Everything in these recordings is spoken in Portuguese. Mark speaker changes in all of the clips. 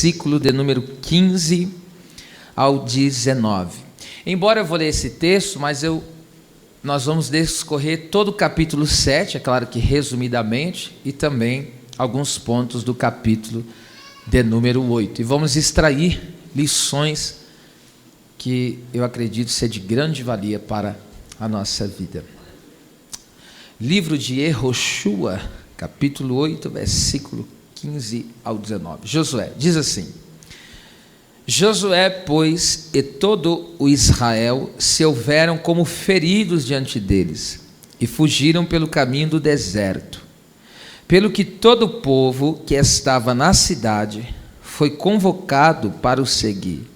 Speaker 1: versículo de número 15 ao 19. Embora eu vou ler esse texto, mas nós vamos discorrer todo o capítulo 7, é claro que resumidamente, e também alguns pontos do capítulo de número 8. E vamos extrair lições que eu acredito ser de grande valia para a nossa vida. Livro de Yehoshua, capítulo 8, versículo 15 ao 19. Josué, diz assim: Josué, pois, e todo o Israel se houveram como feridos diante deles, e fugiram pelo caminho do deserto. Pelo que todo o povo que estava na cidade foi convocado para o seguir.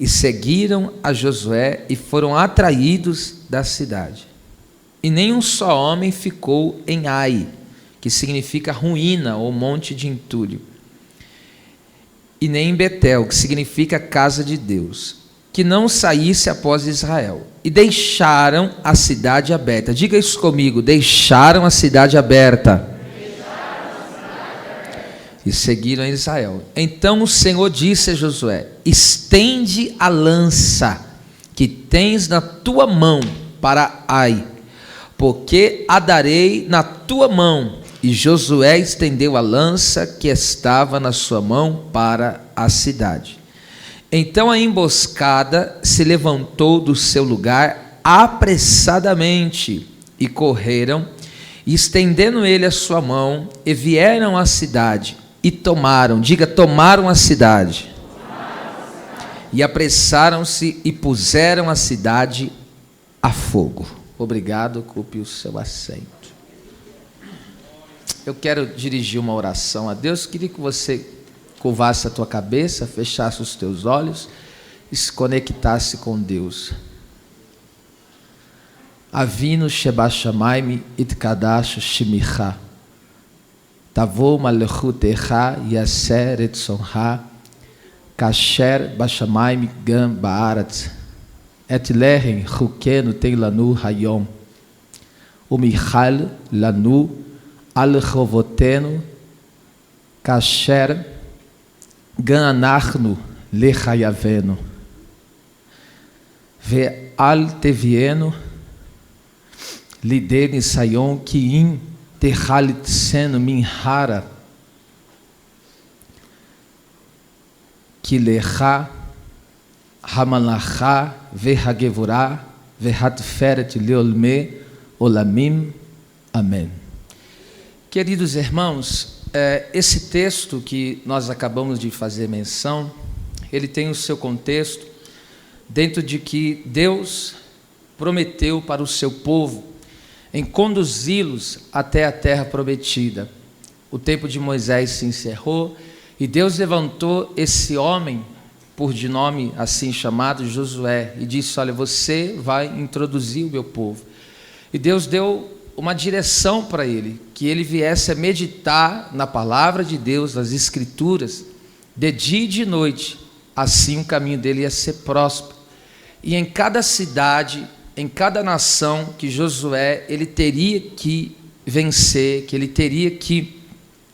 Speaker 1: E seguiram a Josué e foram atraídos da cidade. E nenhum só homem ficou em Ai, que significa ruína ou monte de entulho, e nem em Betel, que significa casa de Deus, que não saísse após Israel. E deixaram a cidade aberta. Diga isso comigo: deixaram a cidade aberta. E seguiram a Israel. Então o Senhor disse a Josué: estende a lança que tens na tua mão para Ai, porque a darei na tua mão. E Josué estendeu a lança que estava na sua mão para a cidade. Então a emboscada se levantou do seu lugar apressadamente, e correram, e estendendo ele a sua mão, e vieram à cidade, e tomaram, diga, tomaram a cidade. E apressaram-se e puseram a cidade a fogo. Obrigado, ocupe o seu assento. Eu quero dirigir uma oração a Deus. Queria que você curvasse a tua cabeça, fechasse os teus olhos e se conectasse com Deus. Avinu Sheba Shamayim Itkadash Shemicha Tavo Malchutecha Yaser Etzoncha Kasher Bashamayim Gam Baaretz Et Lehem Chukenu Teilanu Hayom Umichal Lanu Al-Chovotenu Kasher Gananachnu Lechayavenu Ve Al-Tevienu Lideni Sayon Kiim Tehalitzenu Minhara Kilecha Hamalacha Vehagevurah Vehatferet Leolme Olamim. Amém. Queridos irmãos, esse texto que nós acabamos de fazer menção, ele tem o seu contexto dentro de que Deus prometeu para o seu povo em conduzi-los até a terra prometida. O tempo de Moisés se encerrou e Deus levantou esse homem, por de nome assim chamado, Josué, e disse: olha, você vai introduzir o meu povo. E Deus deu uma direção para ele, que ele viesse a meditar na palavra de Deus, nas escrituras, de dia e de noite, assim o caminho dele ia ser próspero. E em cada cidade, em cada nação que Josué, ele teria que vencer, que ele teria que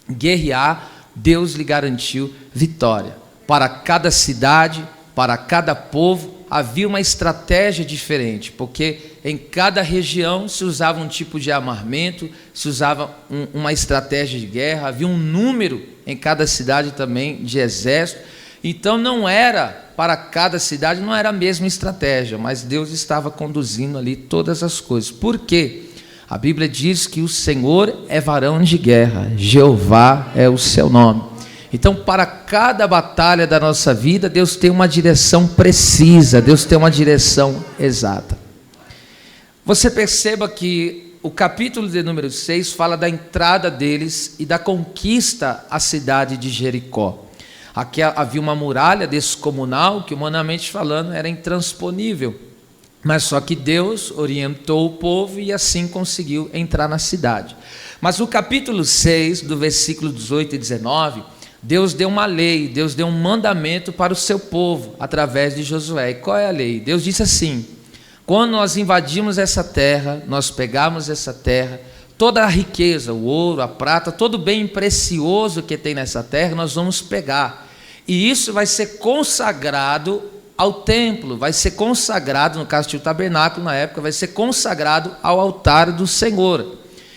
Speaker 1: guerrear, Deus lhe garantiu vitória. Para cada cidade, para cada povo, havia uma estratégia diferente, porque em cada região se usava um tipo de armamento, se usava uma estratégia de guerra, havia um número em cada cidade também de exército. Então não era, para cada cidade não era a mesma estratégia, mas Deus estava conduzindo ali todas as coisas. Por quê? A Bíblia diz que o Senhor é varão de guerra, Jeová é o seu nome. Então, para cada batalha da nossa vida, Deus tem uma direção precisa, Deus tem uma direção exata. Você perceba que o capítulo de número 6 fala da entrada deles e da conquista à cidade de Jericó. Aqui havia uma muralha descomunal que, humanamente falando, era intransponível. Mas só que Deus orientou o povo e assim conseguiu entrar na cidade. Mas no capítulo 6, do versículo 18 e 19... Deus deu uma lei, Deus deu um mandamento para o seu povo, através de Josué. E qual é a lei? Deus disse assim: quando nós invadimos essa terra, nós pegamos essa terra, toda a riqueza, o ouro, a prata, todo bem precioso que tem nessa terra, nós vamos pegar. E isso vai ser consagrado ao templo, vai ser consagrado, no caso tinha o tabernáculo na época, vai ser consagrado ao altar do Senhor.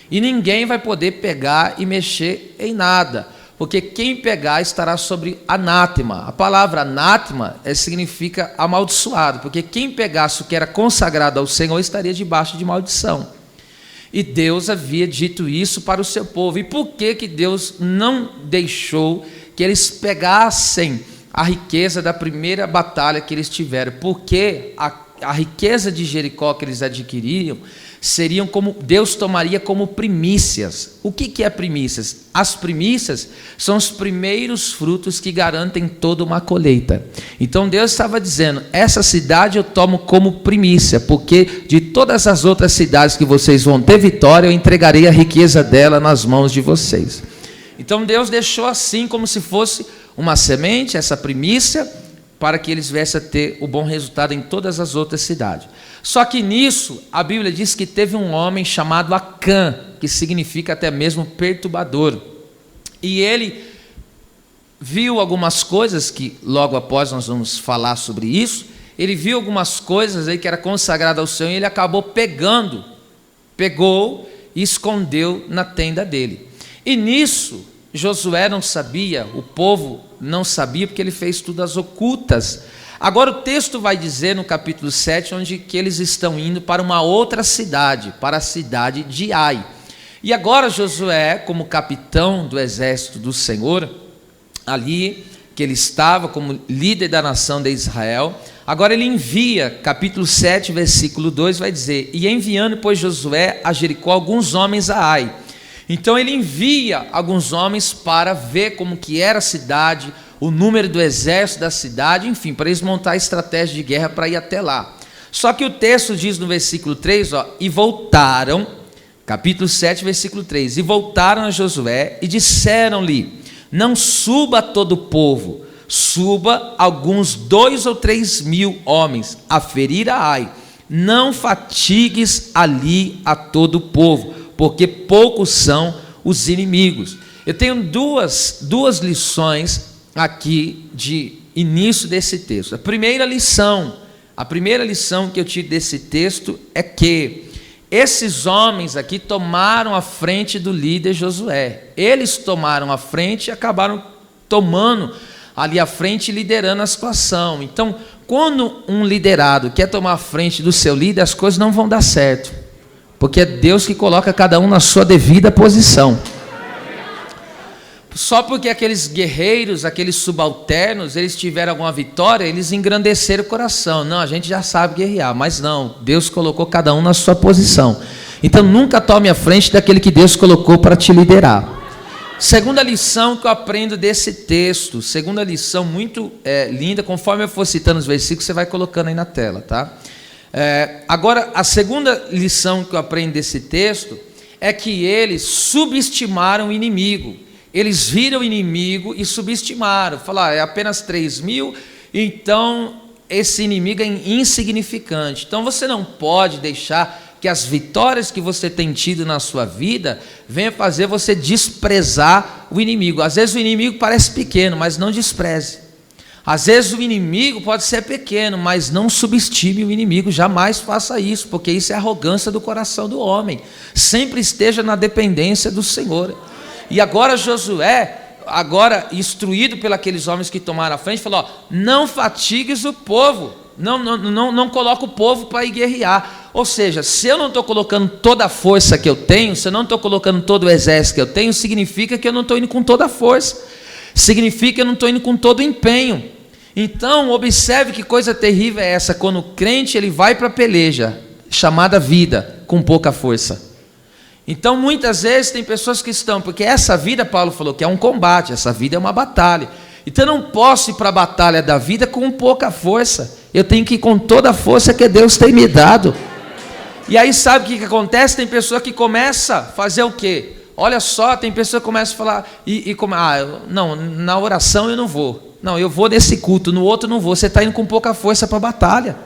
Speaker 1: E ninguém vai poder pegar e mexer em nada, porque quem pegar estará sobre anátema. A palavra anátema significa amaldiçoado, porque quem pegasse o que era consagrado ao Senhor estaria debaixo de maldição. E Deus havia dito isso para o seu povo. E por que Deus não deixou que eles pegassem a riqueza da primeira batalha que eles tiveram? Porque a riqueza de Jericó que eles adquiriam seriam como Deus tomaria como primícias. O que é primícias? As primícias são os primeiros frutos que garantem toda uma colheita. Então Deus estava dizendo: essa cidade eu tomo como primícia, porque de todas as outras cidades que vocês vão ter vitória, eu entregarei a riqueza dela nas mãos de vocês. Então Deus deixou assim, como se fosse uma semente, essa primícia, para que eles viessem a ter o bom resultado em todas as outras cidades. Só que nisso, a Bíblia diz que teve um homem chamado Acã, que significa até mesmo perturbador. E ele viu algumas coisas, que logo após nós vamos falar sobre isso, ele viu algumas coisas aí que era consagrada ao Senhor, e ele acabou pegou e escondeu na tenda dele. E nisso, Josué não sabia, o povo não sabia, porque ele fez tudo às ocultas. Agora o texto vai dizer no capítulo 7, onde que eles estão indo para uma outra cidade, para a cidade de Ai. E agora Josué, como capitão do exército do Senhor, ali que ele estava como líder da nação de Israel, agora ele envia, capítulo 7, versículo 2, vai dizer: e enviando, pois, Josué a Jericó alguns homens a Ai. Então ele envia alguns homens para ver como que era a cidade, o número do exército da cidade, enfim, para eles montar a estratégia de guerra para ir até lá. Só que o texto diz no versículo 3, e voltaram, capítulo 7, versículo 3, e voltaram a Josué e disseram-lhe: não suba todo o povo, suba alguns 2 ou 3 mil homens a ferir a Ai, não fatigues ali a todo o povo, porque poucos são os inimigos. Eu tenho duas lições aqui de início desse texto. A primeira lição que eu tiro desse texto é que esses homens aqui tomaram a frente do líder Josué. Eles tomaram a frente e acabaram tomando ali a frente e liderando a situação. Então, quando um liderado quer tomar a frente do seu líder, as coisas não vão dar certo, porque é Deus que coloca cada um na sua devida posição. Só porque aqueles guerreiros, aqueles subalternos, eles tiveram alguma vitória, eles engrandeceram o coração. Não, a gente já sabe guerrear, mas não, Deus colocou cada um na sua posição. Então nunca tome a frente daquele que Deus colocou para te liderar. Segunda lição que eu aprendo desse texto, segunda lição muito linda, conforme eu for citando os versículos, você vai colocando aí na tela, tá? Agora, a segunda lição que eu aprendo desse texto é que eles subestimaram o inimigo. Eles viram o inimigo e subestimaram. Falaram: é apenas 3 mil, então esse inimigo é insignificante. Então você não pode deixar que as vitórias que você tem tido na sua vida venham fazer você desprezar o inimigo. Às vezes o inimigo parece pequeno, mas não despreze. Às vezes o inimigo pode ser pequeno, mas não subestime o inimigo, jamais faça isso, porque isso é arrogância do coração do homem. Sempre esteja na dependência do Senhor. E agora Josué, instruído pelos homens que tomaram a frente, falou: não fatigues o povo, não coloca o povo para ir guerrear. Ou seja, se eu não estou colocando toda a força que eu tenho, se eu não estou colocando todo o exército que eu tenho, significa que eu não estou indo com toda a força, significa que eu não estou indo com todo o empenho. Então observe que coisa terrível é essa, quando o crente ele vai para a peleja, chamada vida, com pouca força. Então muitas vezes tem pessoas que estão, porque essa vida, Paulo falou que é um combate, essa vida é uma batalha. Então eu não posso ir para a batalha da vida com pouca força, eu tenho que ir com toda a força que Deus tem me dado. E aí sabe o que acontece? Tem pessoa que começa a fazer o quê? Olha só, tem pessoa que começa a falar, não, na oração eu não vou, não, eu vou nesse culto, no outro não vou, você está indo com pouca força para a batalha.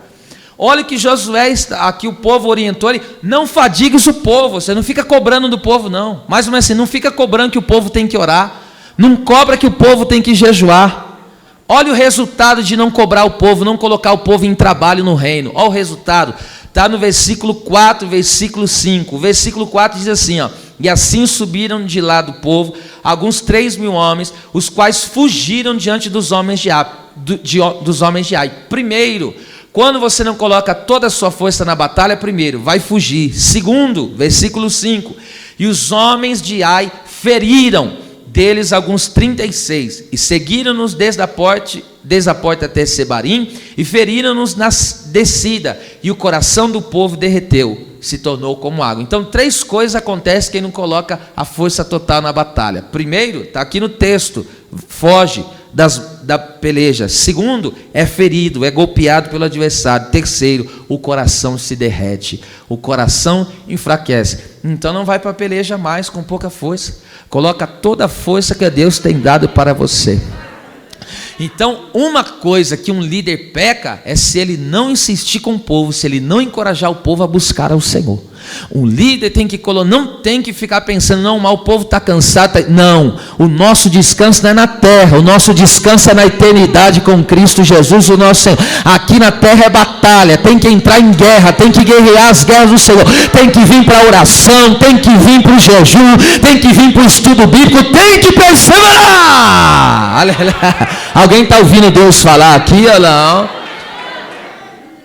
Speaker 1: Olha que Josué, aqui o povo orientou ele: não fatigues o povo, você não fica cobrando do povo não, mais ou menos assim, não fica cobrando que o povo tem que orar, não cobra que o povo tem que jejuar, Olha o resultado de não cobrar o povo, não colocar o povo em trabalho no reino. Olha o resultado. Está no versículo 4, versículo 5. O versículo 4 diz assim, ó: e assim subiram de lá do povo alguns 3.000 homens, os quais fugiram diante dos homens de Ai. Primeiro, quando você não coloca toda a sua força na batalha, primeiro, vai fugir. Segundo, versículo 5, e os homens de Ai feriram deles alguns 36, e seguiram-nos desde a porta até Sebarim, e feriram-nos na descida, e o coração do povo derreteu, se tornou como água. Então 3 coisas acontecem quem não coloca a força total na batalha. Primeiro, está aqui no texto, foge da peleja. Segundo, é ferido, é golpeado pelo adversário. Terceiro, o coração se derrete, o coração enfraquece. Então não vai para a peleja mais com pouca força. Coloca toda a força que Deus tem dado para você. Então, uma coisa que um líder peca é se ele não insistir com o povo, se ele não encorajar o povo a buscar ao Senhor. Um líder não tem que ficar pensando, não, mas o povo está cansado. Não, o nosso descanso não é na terra, o nosso descanso é na eternidade com Cristo Jesus, o nosso Senhor. Aqui na terra é batalha, tem que entrar em guerra, tem que guerrear as guerras do Senhor, tem que vir para a oração, tem que vir para o jejum, tem que vir para o estudo bíblico, tem que perseverar. Alguém está ouvindo Deus falar aqui ou não?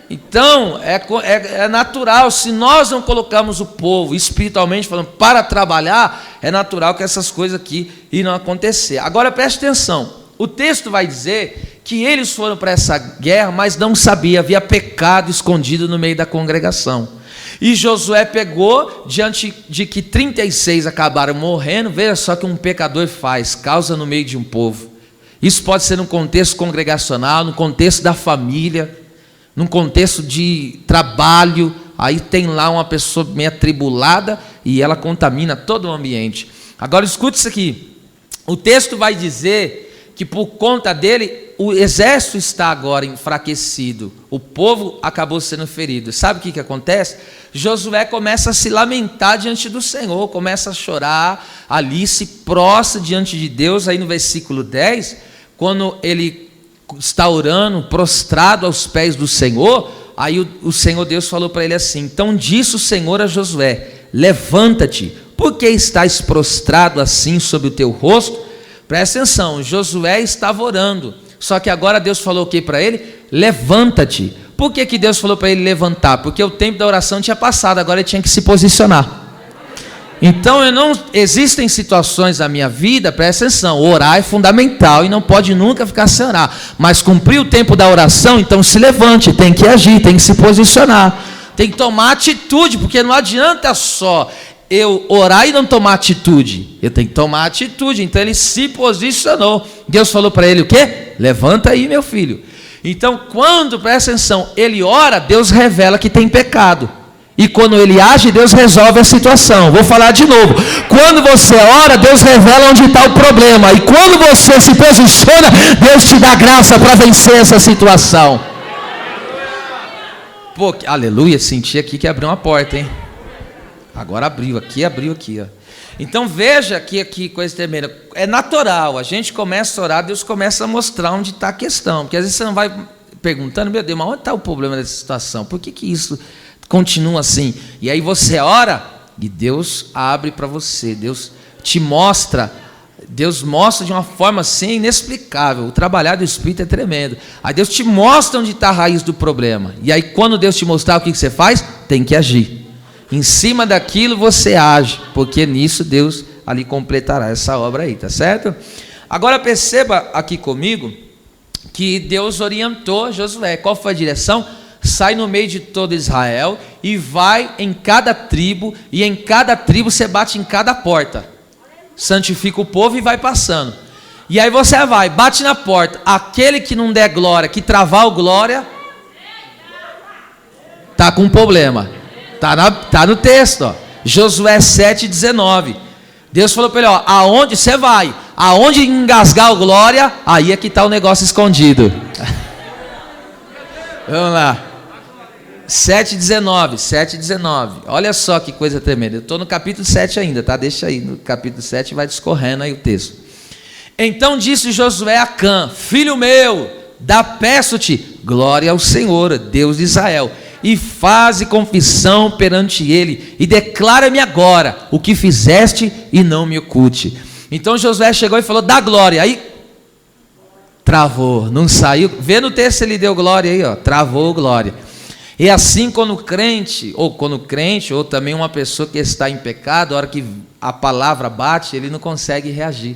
Speaker 1: Então, é natural, se nós não colocamos o povo, espiritualmente falando, para trabalhar, é natural que essas coisas aqui irão acontecer. Agora, preste atenção, o texto vai dizer que eles foram para essa guerra, mas não sabia, havia pecado escondido no meio da congregação. E Josué pegou, diante de que 36 acabaram morrendo, veja só que um pecador faz, causa no meio de um povo. Isso pode ser num contexto congregacional, no contexto da família, num contexto de trabalho. Aí tem lá uma pessoa meio atribulada e ela contamina todo o ambiente. Agora escute isso aqui, o texto vai dizer que por conta dele o exército está agora enfraquecido, o povo acabou sendo ferido. Sabe o que acontece? Josué começa a se lamentar diante do Senhor, começa a chorar ali, se prostra diante de Deus. Aí no versículo 10, quando ele está orando, prostrado aos pés do Senhor, aí o Senhor Deus falou para ele assim: então disse o Senhor a Josué: levanta-te, por que estás prostrado assim sobre o teu rosto? Presta atenção, Josué estava orando, só que agora Deus falou o que para ele? Levanta-te. Por que Deus falou para ele levantar? Porque o tempo da oração tinha passado, agora ele tinha que se posicionar. Então existem situações na minha vida, presta atenção, orar é fundamental e não pode nunca ficar sem orar, mas cumprir o tempo da oração, então se levante, tem que agir, tem que se posicionar, tem que tomar atitude, porque não adianta só eu orar e não tomar atitude, eu tenho que tomar atitude. Então ele se posicionou, Deus falou para ele o quê? Levanta aí, meu filho. Então quando, presta atenção, ele ora, Deus revela que tem pecado. E quando ele age, Deus resolve a situação. Vou falar de novo. Quando você ora, Deus revela onde está o problema. E quando você se posiciona, Deus te dá graça para vencer essa situação. Pô, aleluia, senti aqui que abriu uma porta, hein? Agora abriu aqui, ó. Então veja que coisa tremenda. É natural, a gente começa a orar, Deus começa a mostrar onde está a questão. Porque às vezes você não vai perguntando, meu Deus, mas onde está o problema dessa situação? Por que isso continua assim? E aí você ora e Deus abre para você, Deus te mostra, Deus mostra de uma forma assim inexplicável. O trabalhar do Espírito é tremendo. Aí Deus te mostra onde está a raiz do problema. E aí quando Deus te mostrar, o que você faz? Tem que agir. Em cima daquilo você age, porque nisso Deus ali completará essa obra aí, tá certo? Agora perceba aqui comigo que Deus orientou Josué. Qual foi a direção? Sai no meio de todo Israel e vai em cada tribo, e em cada tribo você bate em cada porta, santifica o povo e vai passando. E aí você vai, bate na porta, aquele que não der glória, que travar o glória, está com problema. Tá no texto, ó. Josué 7,19. Deus falou para ele, ó, aonde você vai, aonde engasgar o glória, aí é que está o negócio escondido. Vamos lá. 7,19. Olha só que coisa tremenda. Eu estou no capítulo 7 ainda, tá? Deixa aí, no capítulo 7 vai discorrendo aí o texto. Então disse Josué a Acã: filho meu, peço-te glória ao Senhor, Deus de Israel, e faze confissão perante ele, e declara-me agora o que fizeste, e não me oculte. Então Josué chegou e falou: dá glória. Aí travou, não saiu. Vê no texto, ele deu glória aí, ó, travou glória. E assim, quando o crente, ou também uma pessoa que está em pecado, a hora que a palavra bate, ele não consegue reagir.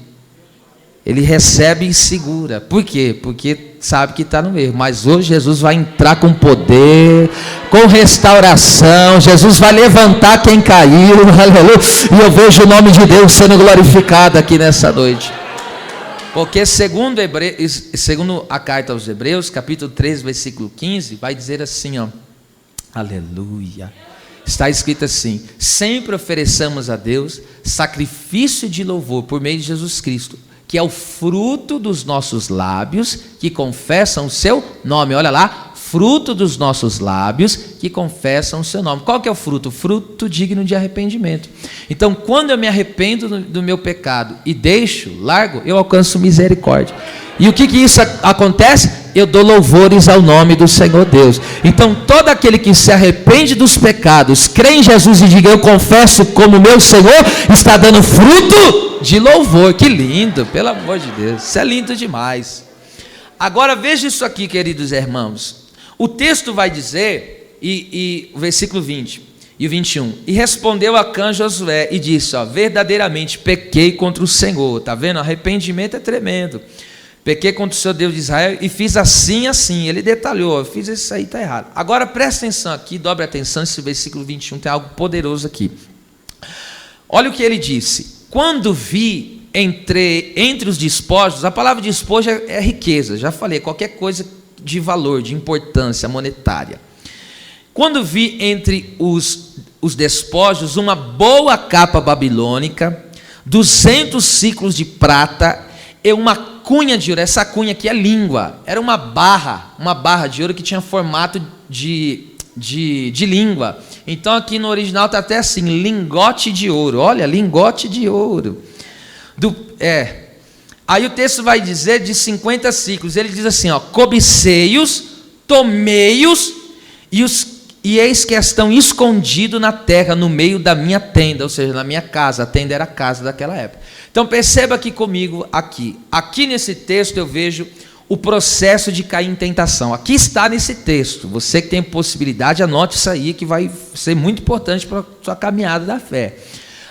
Speaker 1: Ele recebe e segura. Por quê? Porque sabe que está no erro. Mas hoje Jesus vai entrar com poder, com restauração. Jesus vai levantar quem caiu. Aleluia. E eu vejo o nome de Deus sendo glorificado aqui nessa noite. Porque segundo a carta aos Hebreus, capítulo 3, versículo 15, vai dizer assim, ó. Aleluia. Está escrito assim: sempre ofereçamos a Deus sacrifício de louvor por meio de Jesus Cristo, que é o fruto dos nossos lábios, que confessam o seu nome. Olha lá, fruto dos nossos lábios, que confessam o seu nome. Qual que é o fruto? O fruto digno de arrependimento. Então, quando eu me arrependo do meu pecado e largo, eu alcanço misericórdia. E o que isso acontece? Eu dou louvores ao nome do Senhor Deus. Então, todo aquele que se arrepende dos pecados, crê em Jesus e diga: eu confesso como meu Senhor, está dando fruto de louvor. Que lindo, pelo amor de Deus, isso é lindo demais. Agora veja isso aqui, queridos irmãos. O texto vai dizer, o versículo 20 e o 21, e respondeu Acã Josué e disse, ó, verdadeiramente pequei contra o Senhor. Está vendo? Arrependimento é tremendo. Pequei contra o Senhor Deus de Israel e fiz assim, assim. Ele detalhou: eu fiz isso aí, está errado. Agora presta atenção aqui, dobre atenção, esse versículo 21 tem algo poderoso aqui. Olha o que ele disse: quando vi entre os despojos, a palavra despojo é riqueza, já falei, qualquer coisa de valor, de importância monetária. Quando vi entre os despojos uma boa capa babilônica, 200 ciclos de prata e uma cunha de ouro. Essa cunha aqui é língua, era uma barra de ouro que tinha formato de língua. Então aqui no original está até assim, lingote de ouro. Olha, lingote de ouro. Aí o texto vai dizer de 50 ciclos. Ele diz assim, ó: cobicei-os, tomei-os, e eis que estão escondidos na terra, no meio da minha tenda, ou seja, na minha casa. A tenda era a casa daquela época. Então perceba aqui comigo, aqui nesse texto eu vejo o processo de cair em tentação. Aqui está nesse texto. Você que tem possibilidade, anote isso aí, que vai ser muito importante para a sua caminhada da fé.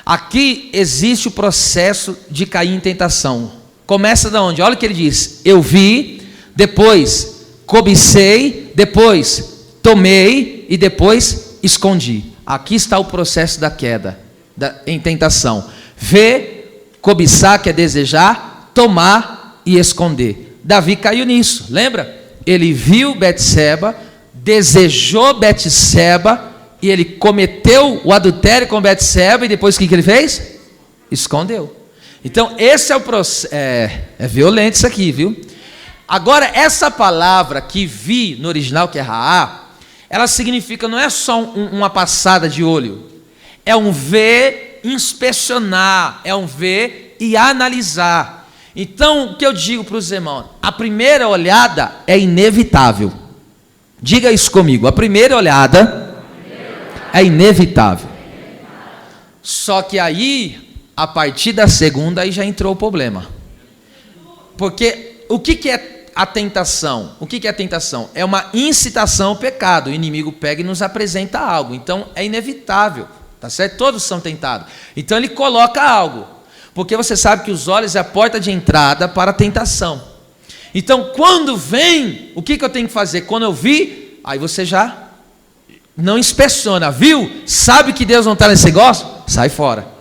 Speaker 1: Aqui existe o processo de cair em tentação. Começa de onde? Olha o que ele diz: eu vi, depois cobicei, depois tomei e depois escondi. Aqui está o processo da queda, em tentação. Ver, cobiçar, que é desejar, tomar e esconder. Davi caiu nisso, lembra? Ele viu Betseba, desejou Betseba, e ele cometeu o adultério com Betseba, e depois o que ele fez? Escondeu. Então esse é o processo. É violento isso aqui, viu? Agora, essa palavra que vi no original, que é Raá, ela significa, não é só uma passada de olho, é um ver, inspecionar, é um ver e analisar. Então, o que eu digo para os irmãos? A primeira olhada é inevitável. Diga isso comigo: a primeira olhada é inevitável. Só que aí, a partir da segunda, aí já entrou o problema. Porque o que é a tentação? O que é a tentação? É uma incitação ao pecado. O inimigo pega e nos apresenta algo. Então é inevitável, tá certo? Todos são tentados. Então ele coloca algo, porque você sabe que os olhos é a porta de entrada para a tentação. Então quando vem, o que eu tenho que fazer? Quando eu vi, aí você já não inspeciona, viu? Sabe que Deus não está nesse negócio? Sai fora.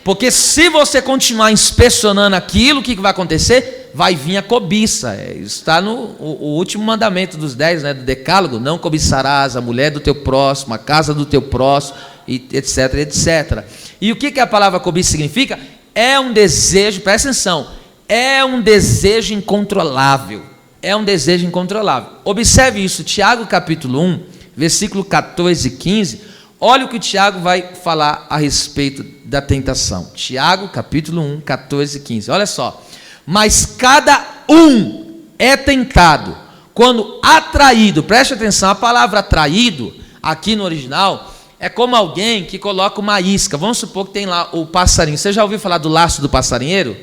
Speaker 1: Porque se você continuar inspecionando aquilo, o que vai acontecer? Vai vir a cobiça. Está no o último mandamento dos 10, né, do decálogo: não cobiçarás a mulher do teu próximo, a casa do teu próximo, etc, etc. E o que a palavra cobiça significa? É um desejo, presta atenção, é um desejo incontrolável. É um desejo incontrolável. Observe isso, Tiago capítulo 1, versículo 14 e 15. Olha o que o Tiago vai falar a respeito da tentação. Tiago capítulo 1, 14 e 15. Olha só: Mas cada um é tentado quando atraído. Preste atenção, a palavra atraído, aqui no original, é como alguém que coloca uma isca. Vamos supor que tem lá o passarinho. Você já ouviu falar do laço do passarinheiro?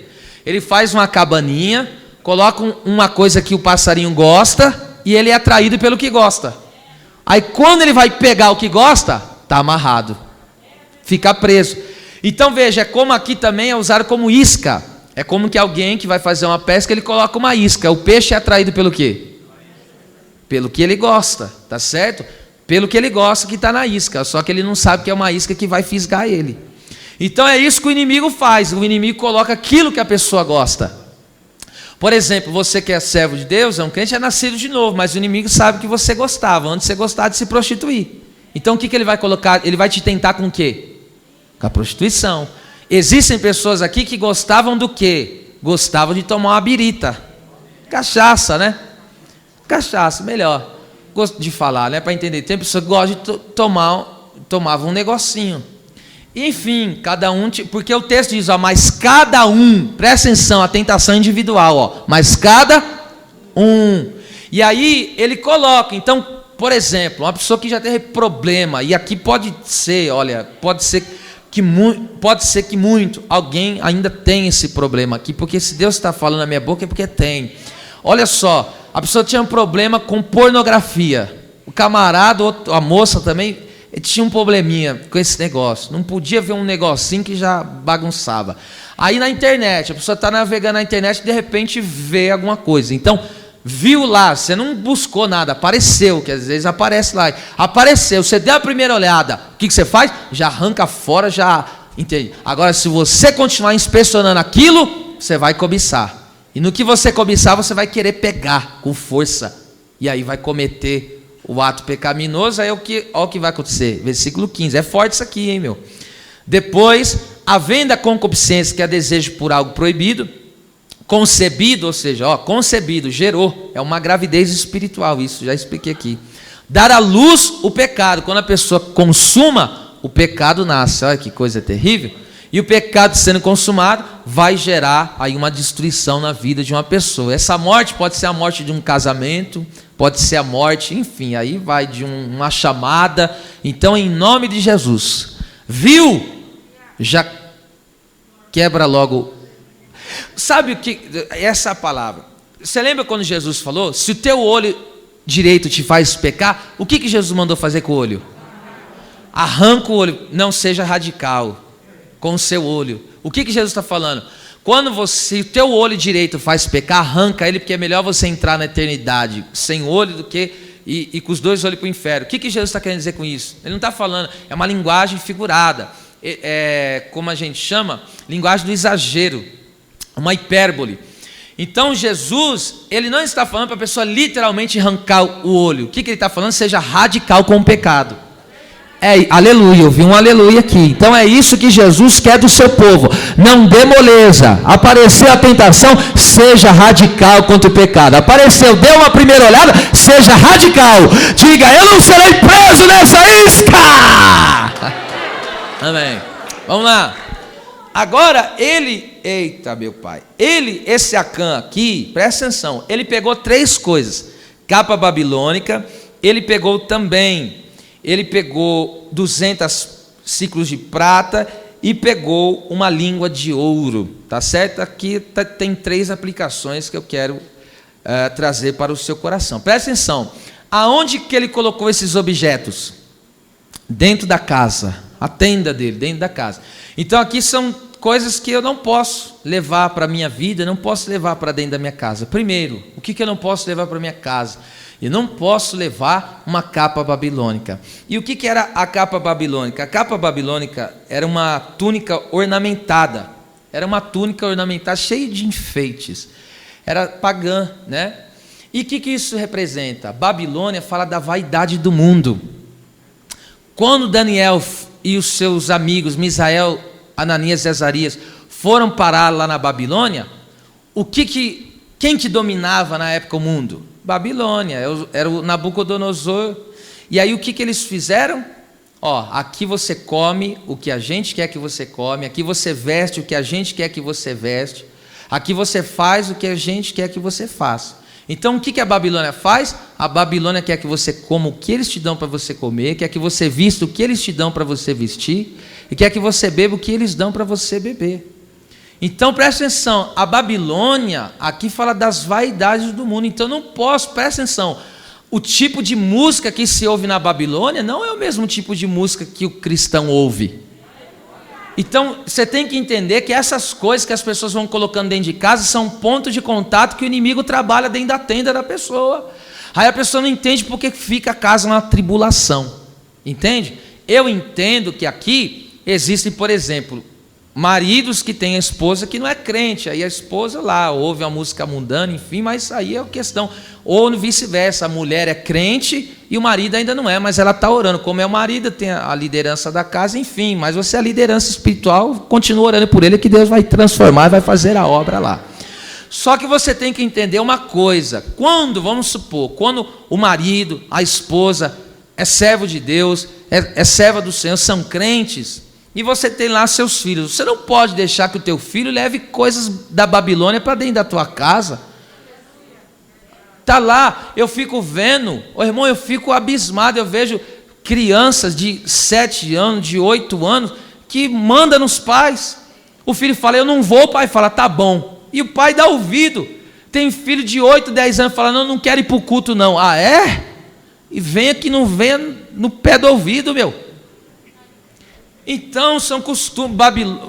Speaker 1: Ele faz uma cabaninha, coloca uma coisa que o passarinho gosta e ele é atraído pelo que gosta. Aí quando ele vai pegar o que gosta, está amarrado, fica preso. Então veja, é como aqui também é usado como isca. É como que alguém que vai fazer uma pesca, ele coloca uma isca. O peixe é atraído pelo quê? Pelo que ele gosta, tá certo? Pelo que ele gosta que está na isca, só que ele não sabe que é uma isca que vai fisgar ele. Então é isso que o inimigo faz, o inimigo coloca aquilo que a pessoa gosta. Por exemplo, você que é servo de Deus, é um crente, é nascido de novo, mas o inimigo sabe que você gostava, antes você gostava de se prostituir. Então o que ele vai colocar? Ele vai te tentar com o quê? Com a prostituição. Existem pessoas aqui que gostavam do quê? Gostavam de tomar uma birita. Cachaça, né? Cachaça, melhor. Gosto de falar, né? Para entender. Tem pessoas que gostam de tomava um negocinho. Enfim, cada um, porque o texto diz, ó, mas cada um, presta atenção, a tentação individual, ó, mas cada um. E aí ele coloca, então, por exemplo, uma pessoa que já teve problema, e aqui pode ser, olha, pode ser que muito, alguém ainda tem esse problema aqui, porque se Deus está falando na minha boca é porque tem. Olha só, a pessoa tinha um problema com pornografia, o camarada, a moça também, tinha um probleminha com esse negócio, não podia ver um negocinho que já bagunçava. Aí na internet, a pessoa está navegando na internet e de repente vê alguma coisa, então viu lá, você não buscou nada, apareceu, que às vezes aparece lá, apareceu, você deu a primeira olhada, o que você faz? Já arranca fora, já, entende? Agora se você continuar inspecionando aquilo, você vai cobiçar, e no que você cobiçar, você vai querer pegar com força, e aí vai cometer o ato pecaminoso. Aí olha o que vai acontecer, versículo 15, é forte isso aqui, hein, meu? Depois, havendo a concupiscência, que é desejo por algo proibido, concebido, ou seja, ó, concebido, gerou, é uma gravidez espiritual, isso já expliquei aqui. Dar à luz o pecado, quando a pessoa consuma, o pecado nasce, olha que coisa terrível. E o pecado sendo consumado vai gerar aí uma destruição na vida de uma pessoa. Essa morte pode ser a morte de um casamento, pode ser a morte, enfim, aí vai de uma chamada. Então, em nome de Jesus, viu? Já quebra logo. Sabe o que? Essa palavra. Você lembra quando Jesus falou? Se o teu olho direito te faz pecar, o que Jesus mandou fazer com o olho? Arranca o olho, não seja radical com o seu olho. O que Jesus está falando? Quando o teu olho direito faz pecar, arranca ele, porque é melhor você entrar na eternidade sem olho do que e com os dois olhos para o inferno. O que Jesus está querendo dizer com isso? Ele não está falando, é uma linguagem figurada, como a gente chama, linguagem do exagero, uma hipérbole. Então Jesus, ele não está falando para a pessoa literalmente arrancar o olho. O que ele está falando? Seja radical com o pecado. Aleluia, eu vi um aleluia aqui. Então é isso que Jesus quer do seu povo. Não dê moleza. Apareceu a tentação, seja radical contra o pecado. Apareceu, deu uma primeira olhada, seja radical. Diga, eu não serei preso nessa isca. Amém. Vamos lá. Agora eita meu pai, esse Acã aqui, presta atenção, ele pegou 3 coisas: capa babilônica, ele pegou 200 ciclos de prata e pegou uma língua de ouro, tá certo? Aqui tem 3 aplicações que eu quero trazer para o seu coração. Presta atenção, aonde que ele colocou esses objetos? Dentro da casa, a tenda dele, dentro da casa. Então aqui são coisas que eu não posso levar para a minha vida, não posso levar para dentro da minha casa. Primeiro, o que eu não posso levar para a minha casa? Eu não posso levar uma capa babilônica. E o que era a capa babilônica? A capa babilônica era uma túnica ornamentada. Era uma túnica ornamentada cheia de enfeites. Era pagã, né? E o que isso representa? Babilônia fala da vaidade do mundo. Quando Daniel e os seus amigos, Misael, Ananias e Azarias, foram parar lá na Babilônia, quem que dominava na época o mundo? Babilônia, era o Nabucodonosor. E aí o que eles fizeram? Aqui você come o que a gente quer que você come, aqui você veste o que a gente quer que você veste, Aqui você faz o que a gente quer que você faça. Então, o que a Babilônia faz? A Babilônia quer que você coma o que eles te dão para você comer, quer que você vista o que eles te dão para você vestir, e quer que você beba o que eles dão para você beber. Então, presta atenção, a Babilônia aqui fala das vaidades do mundo. Então, não posso, presta atenção, o tipo de música que se ouve na Babilônia não é o mesmo tipo de música que o cristão ouve. Então, você tem que entender que essas coisas que as pessoas vão colocando dentro de casa são pontos de contato que o inimigo trabalha dentro da tenda da pessoa. Aí a pessoa não entende porque fica a casa na tribulação. Entende? Eu entendo que aqui existem, por exemplo, maridos que têm a esposa que não é crente. Aí a esposa lá ouve a música mundana, enfim, mas aí é a questão. Ou vice-versa, a mulher é crente e o marido ainda não é, mas ela está orando. Como é o marido, tem a liderança da casa, enfim, mas você é a liderança espiritual, continua orando por ele que Deus vai transformar e vai fazer a obra lá. Só que você tem que entender uma coisa, vamos supor, quando o marido, a esposa é servo de Deus, é serva do Senhor, são crentes, e você tem lá seus filhos, você não pode deixar que o teu filho leve coisas da Babilônia para dentro da tua casa. Está lá, eu fico vendo, irmão, eu fico abismado, eu vejo crianças de 7 anos, de 8 anos, que mandam nos pais. O filho fala, eu não vou, o pai fala, tá bom. E o pai dá ouvido. Tem filho de 8, 10 anos, fala, não quero ir para o culto não. Ah, é? E venha que não venha no pé do ouvido, meu. Então, são costumes,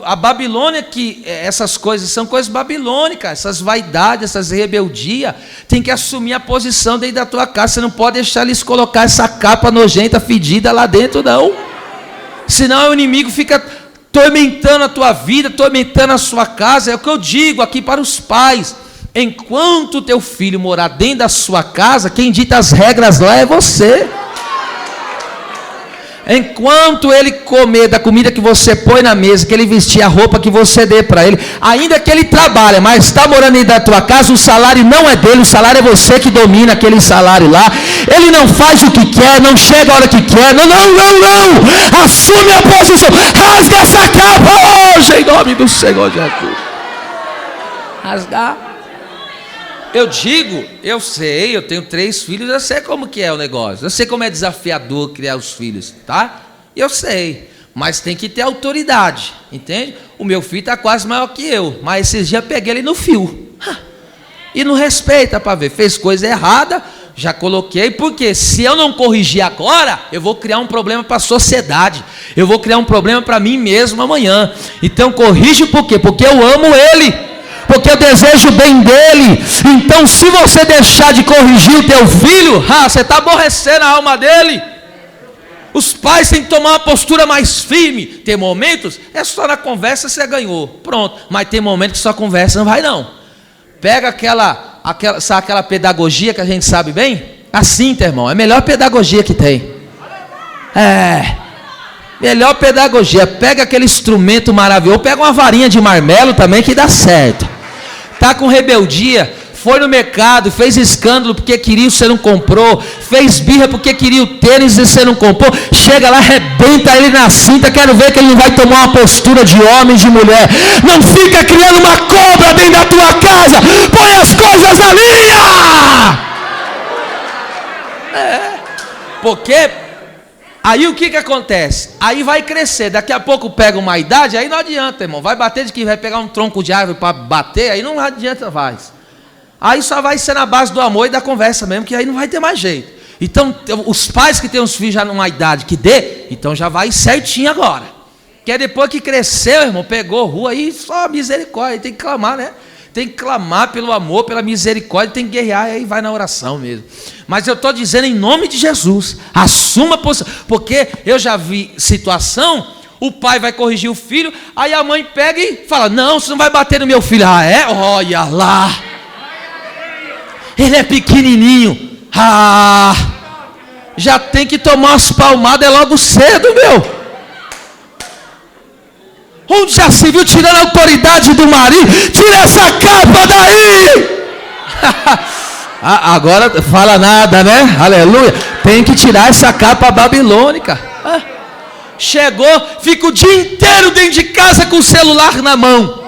Speaker 1: a Babilônia, que essas coisas são coisas babilônicas, essas vaidades, essas rebeldias, tem que assumir a posição dentro da tua casa, você não pode deixar eles colocar essa capa nojenta, fedida lá dentro, não. Senão o inimigo fica tormentando a tua vida, tormentando a sua casa. É o que eu digo aqui para os pais, enquanto o teu filho morar dentro da sua casa, quem dita as regras lá é você. Enquanto ele comer da comida que você põe na mesa, que ele vestir a roupa que você dê para ele, ainda que ele trabalha, mas está morando dentro da tua casa, o salário não é dele, o salário é você que domina aquele salário lá. Ele não faz o que quer, não chega a hora que quer, não, assume a posição, rasga essa capa hoje, em nome do Senhor Jesus. Rasgar. Eu digo, eu sei, eu tenho 3 filhos, eu sei como que é o negócio, eu sei como é desafiador criar os filhos, tá? Eu sei, mas tem que ter autoridade, entende? O meu filho está quase maior que eu, mas esses dias eu peguei ele no fio, e não respeita para ver, fez coisa errada, já coloquei, porque se eu não corrigir agora, eu vou criar um problema para a sociedade, eu vou criar um problema para mim mesmo amanhã. Então corrige por quê? Porque eu amo ele, porque eu desejo o bem dele. Então, se você deixar de corrigir o teu filho, você está aborrecendo a alma dele. Os pais têm que tomar uma postura mais firme. Tem momentos, é só na conversa você ganhou, pronto. Mas tem momentos que só conversa não vai não. Pega aquela pedagogia que a gente sabe bem, assim, irmão, é a melhor pedagogia que tem. Melhor pedagogia. Pega aquele instrumento maravilhoso, pega uma varinha de marmelo também que dá certo. Está com rebeldia, foi no mercado, fez escândalo porque queria, você não comprou, fez birra porque queria o tênis e você não comprou, chega lá, arrebenta ele na cinta, quero ver que ele não vai tomar uma postura de homem, de mulher. Não fica criando uma cobra dentro da tua casa, põe as coisas na linha. Porque aí o que acontece? Aí vai crescer, daqui a pouco pega uma idade, aí não adianta, irmão, vai bater de que vai pegar um tronco de árvore para bater, aí não adianta mais. Aí só vai ser na base do amor e da conversa mesmo, que aí não vai ter mais jeito. Então, os pais que têm os filhos já numa idade que dê, então já vai certinho agora. Porque depois que cresceu, irmão, pegou rua, aí só misericórdia, tem que clamar, né? Tem que clamar pelo amor, pela misericórdia, tem que guerrear, aí vai na oração mesmo. Mas eu estou dizendo em nome de Jesus, assuma a posição, porque eu já vi situação, o pai vai corrigir o filho, aí a mãe pega e fala, não, você não vai bater no meu filho. Ah, é? Olha lá, ele é pequenininho, já tem que tomar umas palmadas logo cedo, meu. Onde já se viu tirando a autoridade do marido? Tira essa capa daí! Agora fala nada, né? Aleluia. Tem que tirar essa capa babilônica. Chegou, fica o dia inteiro dentro de casa com o celular na mão.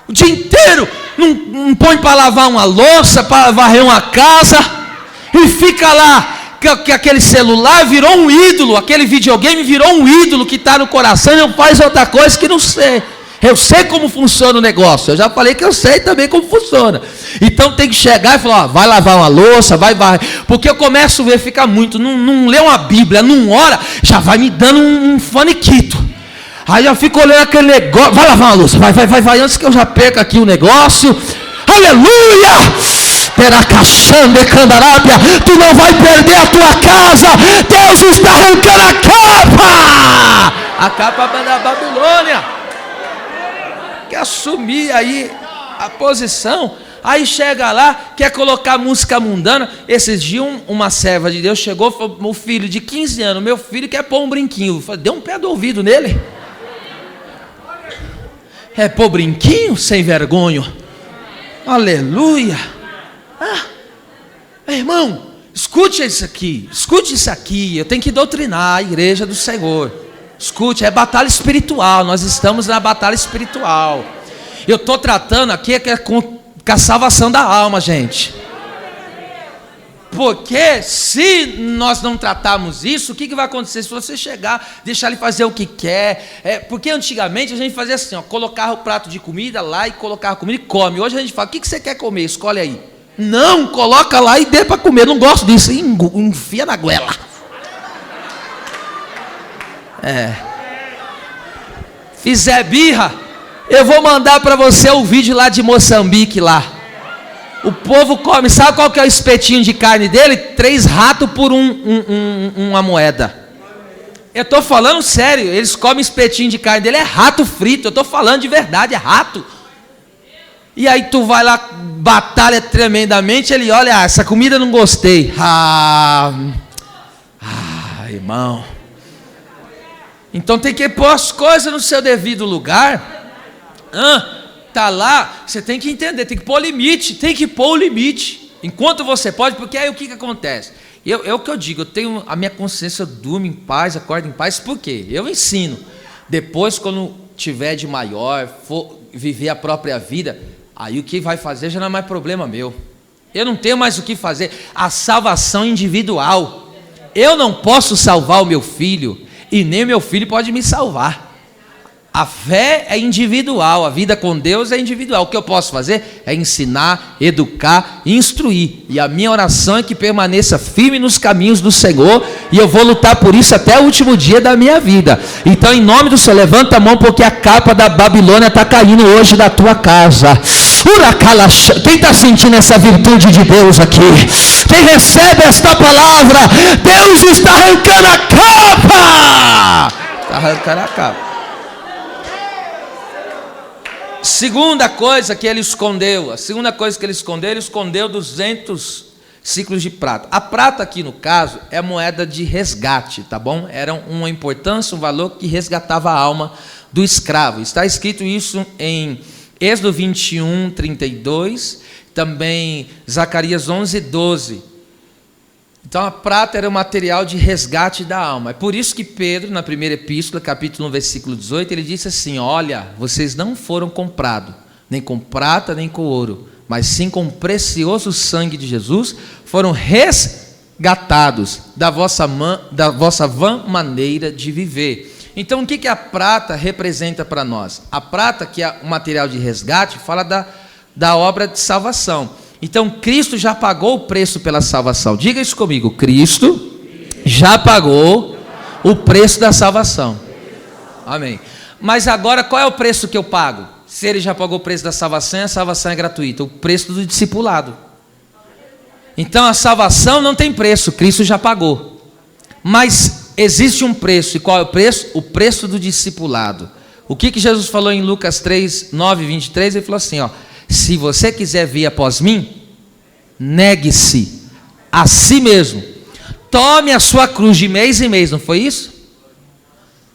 Speaker 1: o dia inteiro, não põe para lavar uma louça, para varrer uma casa, e fica lá, que aquele celular virou um ídolo, aquele videogame virou um ídolo que está no coração, e não faz outra coisa que não sei. Eu sei como funciona o negócio, eu já falei que eu sei também como funciona. Então tem que chegar e falar, ó, vai lavar uma louça, vai varrer, porque eu começo a ver, fica muito, não lê uma Bíblia, não ora, já vai me dando um faniquito. Aí eu fico olhando aquele negócio, vai lavar uma louça, vai, antes que eu já perca aqui o negócio. Aleluia! Teracachande candarábia, tu não vai perder a tua casa, Deus está arrancando a capa da Babilônia. Quer assumir aí a posição, aí chega lá, quer colocar música mundana. Esses dias uma serva de Deus chegou, falou, o filho de 15 anos, meu filho quer pôr um brinquinho, deu um pé do ouvido nele. É pôr brinquinho, sem vergonha. Aleluia. Irmão, escute isso aqui, eu tenho que doutrinar a igreja do Senhor. Escute, é batalha espiritual, nós estamos na batalha espiritual. Eu estou tratando aqui com a salvação da alma, gente. Porque se nós não tratarmos isso, o que vai acontecer? Se você chegar, deixar ele fazer o que quer. Porque antigamente a gente fazia assim, ó, colocava o prato de comida lá e colocava comida e come. Hoje a gente fala, o que você quer comer? Escolhe aí. Não, coloca lá e dê para comer. Não gosto disso. Enfia na goela. Fizer birra, eu vou mandar para você o vídeo lá de Moçambique lá. O povo come, sabe qual que é o espetinho de carne dele? 3 ratos por uma moeda. Eu estou falando sério, eles comem espetinho de carne dele, é rato frito, eu estou falando de verdade, é rato. E aí tu vai lá, batalha tremendamente, ele olha, essa comida eu não gostei. Irmão. Então tem que pôr as coisas no seu devido lugar. Tá lá, você tem que entender, tem que pôr limite, o limite. Enquanto você pode, porque aí o que acontece? É o que eu digo, eu tenho a minha consciência, eu durmo em paz, acordo em paz, por quê? Eu ensino. Depois, quando tiver de maior, for viver a própria vida, aí o que vai fazer já não é mais problema meu. Eu não tenho mais o que fazer. A salvação individual. Eu não posso salvar o meu filho, e nem meu filho pode me salvar. A fé é individual, a vida com Deus é individual. O que eu posso fazer é ensinar, educar, instruir. E a minha oração é que permaneça firme nos caminhos do Senhor. E eu vou lutar por isso até o último dia da minha vida. Então, em nome do Senhor, levanta a mão, porque a capa da Babilônia está caindo hoje da tua casa. Quem está sentindo essa virtude de Deus aqui? Quem recebe esta palavra? Deus está arrancando a capa. Está arrancando a capa. Segunda coisa que ele escondeu, ele escondeu 200 ciclos de prata. A prata aqui no caso é a moeda de resgate, tá bom? Era uma importância, um valor que resgatava a alma do escravo. Está escrito isso em Êxodo 21, 32, também Zacarias 11, 12. Então a prata era o material de resgate da alma. É por isso que Pedro, na primeira epístola, capítulo 1, versículo 18, ele disse assim, olha, vocês não foram comprados, nem com prata, nem com ouro, mas sim com o precioso sangue de Jesus, foram resgatados da vossa vã maneira de viver. Então o que a prata representa para nós? A prata, que é o material de resgate, fala da obra de salvação. Então Cristo já pagou o preço pela salvação. Diga isso comigo, Cristo já pagou o preço da salvação. Amém. Mas agora qual é o preço que eu pago? Se ele já pagou o preço da salvação, a salvação é gratuita. O preço do discipulado. Então a salvação não tem preço, Cristo já pagou. Mas existe um preço. E qual é o preço? O preço do discipulado. O que Jesus falou em Lucas 3, 9 e 23? Ele falou assim, ó. Se você quiser vir após mim, negue-se a si mesmo. Tome a sua cruz de mês em mês, não foi isso?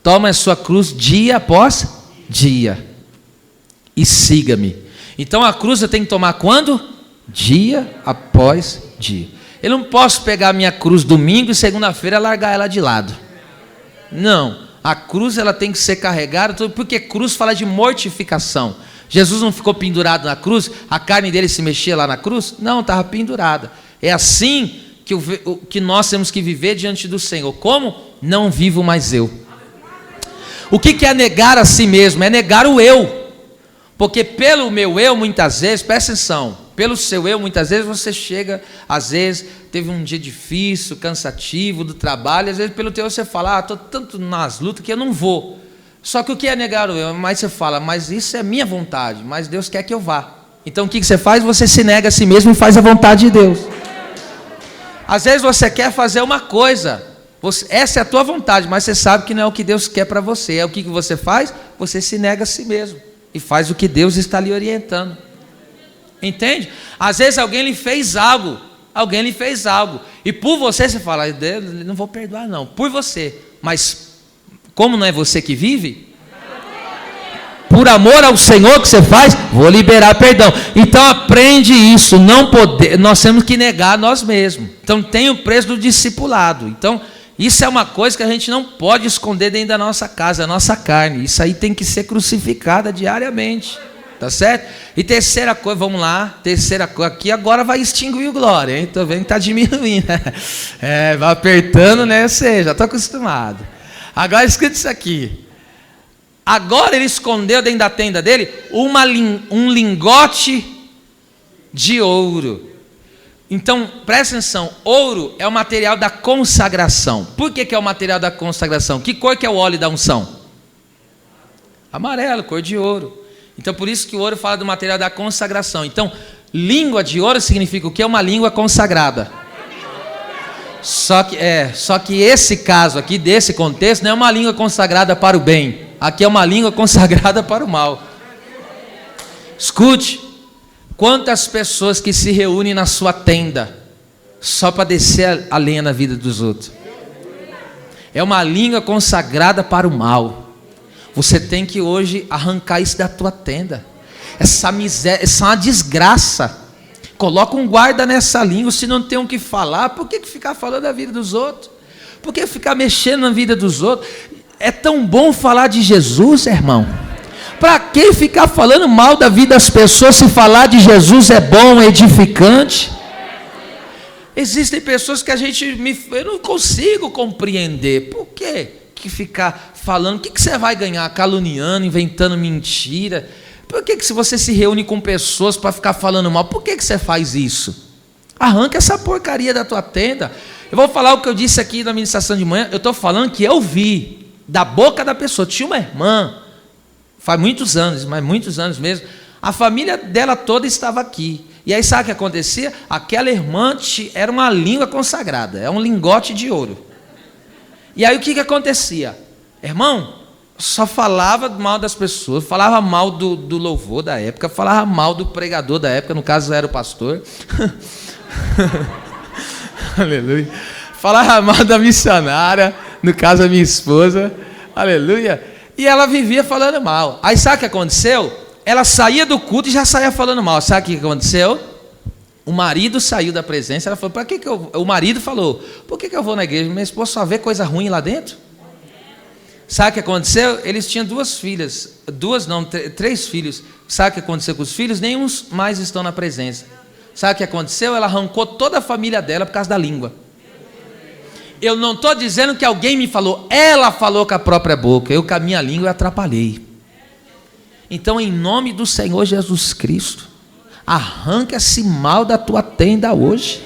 Speaker 1: Tome a sua cruz dia após dia. E siga-me. Então a cruz eu tenho que tomar quando? Dia após dia. Eu não posso pegar a minha cruz domingo e segunda-feira largar ela de lado. Não. A cruz ela tem que ser carregada, porque cruz fala de mortificação. Jesus não ficou pendurado na cruz? A carne dele se mexia lá na cruz? Não, estava pendurada. É assim que nós temos que viver diante do Senhor. Como? Não vivo mais eu. O que é negar a si mesmo? É negar o eu. Porque pelo meu eu, muitas vezes, presta atenção, pelo seu eu, muitas vezes você chega, às vezes, teve um dia difícil, cansativo do trabalho, às vezes pelo teu você fala, estou tanto nas lutas que eu não vou. Só que o que é negar o eu? Mas você fala, mas isso é minha vontade, mas Deus quer que eu vá. Então o que você faz? Você se nega a si mesmo e faz a vontade de Deus. Às vezes você quer fazer uma coisa, essa é a tua vontade, mas você sabe que não é o que Deus quer para você. É o que você faz? Você se nega a si mesmo e faz o que Deus está lhe orientando. Entende? Às vezes alguém lhe fez algo, e por você fala, não vou perdoar não, por você, mas como não é você que vive, por amor ao Senhor que você faz, vou liberar perdão. Então aprende isso, nós temos que negar nós mesmos. Então tem o preço do discipulado. Então isso é uma coisa que a gente não pode esconder dentro da nossa casa, a nossa carne. Isso aí tem que ser crucificada diariamente. Tá certo? E terceira coisa, vamos lá. Terceira coisa, aqui agora vai extinguir o glória, hein? Tô vendo que tá diminuindo. Vai apertando, né? Eu sei, já tô acostumado. Agora escuta isso aqui. Agora ele escondeu dentro da tenda dele um lingote de ouro. Então, presta atenção, ouro é o material da consagração. Por que é o material da consagração? Que cor que é o óleo da unção? Amarelo, cor de ouro. Então, por isso que o ouro fala do material da consagração. Então, língua de ouro significa o que? É uma língua consagrada. Só que esse caso aqui, desse contexto, não é uma língua consagrada para o bem. Aqui é uma língua consagrada para o mal. Escute. Quantas pessoas que se reúnem na sua tenda só para descer a lenha na vida dos outros? É uma língua consagrada para o mal. Você tem que hoje arrancar isso da tua tenda. Essa miséria, essa é uma desgraça. Coloca um guarda nessa língua. Se não tem o que falar, por que ficar falando da vida dos outros? Por que ficar mexendo na vida dos outros? É tão bom falar de Jesus, irmão. Para que ficar falando mal da vida das pessoas se falar de Jesus é bom, é edificante? Existem pessoas que eu não consigo compreender. Por que ficar falando? O que você vai ganhar caluniando, inventando mentira? Por que se você se reúne com pessoas para ficar falando mal, por que você faz isso? Arranca essa porcaria da tua tenda. Eu vou falar o que eu disse aqui na ministração de manhã. Eu estou falando que eu vi da boca da pessoa. Tinha uma irmã, faz muitos anos, mas muitos anos mesmo, a família dela toda estava aqui. E aí sabe o que acontecia? Aquela irmã era uma língua consagrada, é um lingote de ouro. E aí o que acontecia? Irmão, só falava mal das pessoas, falava mal do louvor da época, falava mal do pregador da época, no caso era o pastor. Aleluia. Falava mal da missionária, no caso a minha esposa. Aleluia. E ela vivia falando mal. Aí sabe o que aconteceu? Ela saía do culto e já saía falando mal. Sabe o que aconteceu? O marido saiu da presença. Ela falou, para que o marido falou, por que eu vou na igreja? Minha esposa só vê coisa ruim lá dentro? Sabe o que aconteceu? Eles tinham três filhos. Sabe o que aconteceu com os filhos? Nenhum mais estão na presença. Sabe o que aconteceu? Ela arrancou toda a família dela por causa da língua. Eu não estou dizendo que alguém me falou, ela falou com a própria boca, eu com a minha língua atrapalhei. Então, em nome do Senhor Jesus Cristo, arranca esse mal da tua tenda hoje.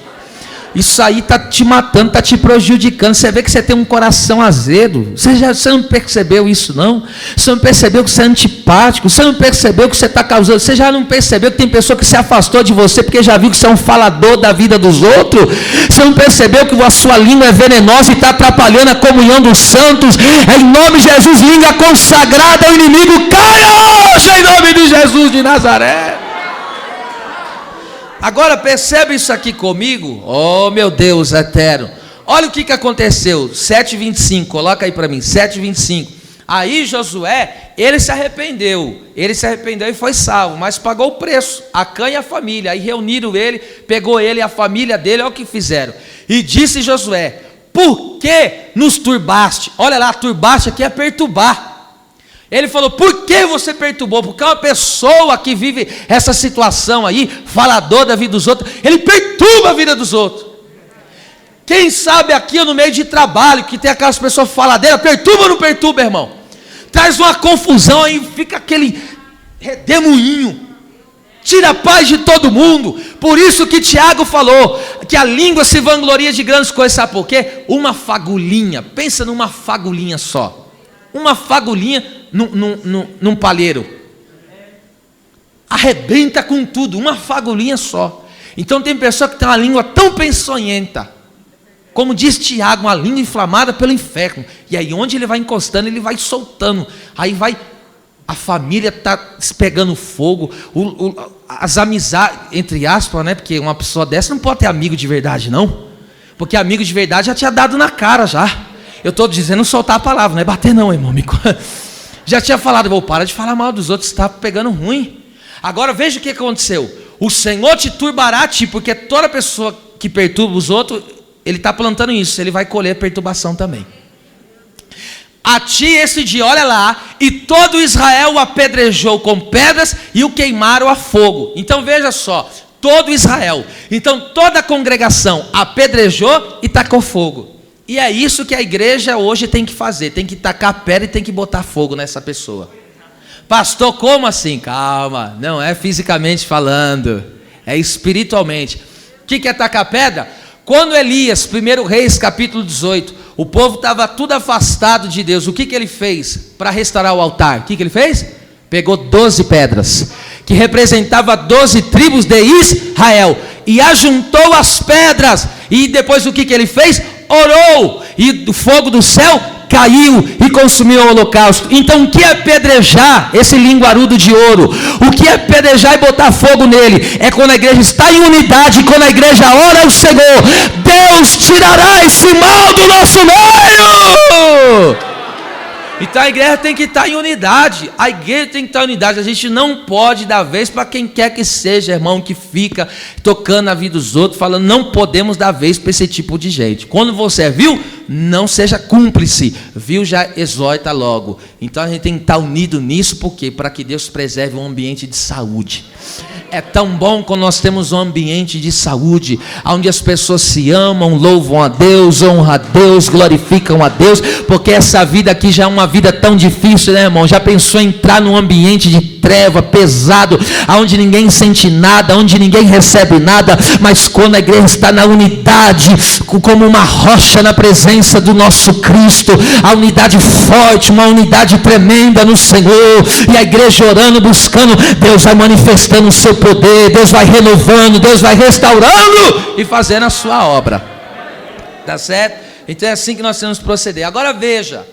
Speaker 1: Isso aí está te matando, está te prejudicando. Você vê que você tem um coração azedo. Você não percebeu isso, não? Você não percebeu que você é antipático? Você não percebeu que você está causando? Você já não percebeu que tem pessoa que se afastou de você porque já viu que você é um falador da vida dos outros? Você não percebeu que a sua língua é venenosa e está atrapalhando a comunhão dos santos? Em nome de Jesus, língua consagrada, o inimigo caia hoje, em nome de Jesus de Nazaré. Agora percebe isso aqui comigo. Oh meu Deus eterno. Olha o que aconteceu. 7:25, coloca aí para mim. 7:25. Aí Josué, ele se arrependeu e foi salvo, mas pagou o preço, Acã e a família. Aí reuniram ele, pegou ele e a família dele. Olha o que fizeram. E disse Josué, por que nos turbaste? Olha lá, turbaste aqui é perturbar. Ele falou, por que você perturbou? Porque uma pessoa que vive essa situação aí, falador da vida dos outros, ele perturba a vida dos outros. Quem sabe aqui no meio de trabalho, que tem aquelas pessoas faladeiras, perturba ou não perturba, irmão? Traz uma confusão aí, fica aquele redemoinho, tira a paz de todo mundo. Por isso que Tiago falou, que a língua se vangloria de grandes coisas, sabe por quê? Uma fagulhinha, pensa numa fagulhinha só. Uma fagulhinha num palheiro, arrebenta com tudo, uma fagulhinha só. Então tem pessoa que tem uma língua tão peçonhenta, como diz Tiago, uma língua inflamada pelo inferno, e aí onde ele vai encostando, ele vai soltando, aí vai, a família está pegando fogo, as amizades, entre aspas, né, porque uma pessoa dessa não pode ter amigo de verdade não, porque amigo de verdade já tinha dado na cara já. Eu estou dizendo soltar a palavra, não é bater não, irmão. Já tinha falado, vou para de falar mal dos outros, está pegando ruim. Agora veja o que aconteceu. O Senhor te turbará a ti, porque toda pessoa que perturba os outros, ele está plantando isso, ele vai colher perturbação também. A ti esse dia, olha lá, e todo Israel o apedrejou com pedras e o queimaram a fogo. Então veja só, todo Israel. Então toda a congregação apedrejou e tacou fogo. E é isso que a igreja hoje tem que fazer, tem que tacar pedra e tem que botar fogo nessa pessoa. Pastor, como assim? Calma, não é fisicamente falando, é espiritualmente. O que é tacar pedra? Quando Elias, 1 Reis, capítulo 18, o povo estava tudo afastado de Deus, o que ele fez para restaurar o altar? O que ele fez? Pegou 12 pedras, que representava 12 tribos de Israel, e ajuntou as pedras, e depois o que ele fez? Orou, e o fogo do céu caiu e consumiu o holocausto. Então o que é apedrejar esse linguarudo de ouro? O que é apedrejar e botar fogo nele? É quando a igreja está em unidade, quando a igreja ora ao Senhor, Deus tirará esse mal do nosso meio. Então a igreja tem que estar em unidade, a igreja tem que estar em unidade, a gente não pode dar vez para quem quer que seja, irmão, que fica tocando a vida dos outros, falando, não podemos dar vez para esse tipo de gente. Quando você viu, não seja cúmplice, viu, já exorta logo. Então a gente tem que estar unido nisso, por quê? Para que Deus preserve um ambiente de saúde. É tão bom quando nós temos um ambiente de saúde, onde as pessoas se amam, louvam a Deus, honram a Deus, glorificam a Deus, porque essa vida aqui já é uma vida tão difícil, né, irmão? Já pensou em entrar num ambiente de treva, pesado, onde ninguém sente nada, onde ninguém recebe nada, mas quando a igreja está na unidade, como uma rocha na presença do nosso Cristo, a unidade forte, uma unidade tremenda no Senhor, e a igreja orando, buscando, Deus vai manifestando o seu poder, Deus vai renovando, Deus vai restaurando e fazendo a sua obra. Tá certo? Então é assim que nós temos que proceder. Agora veja,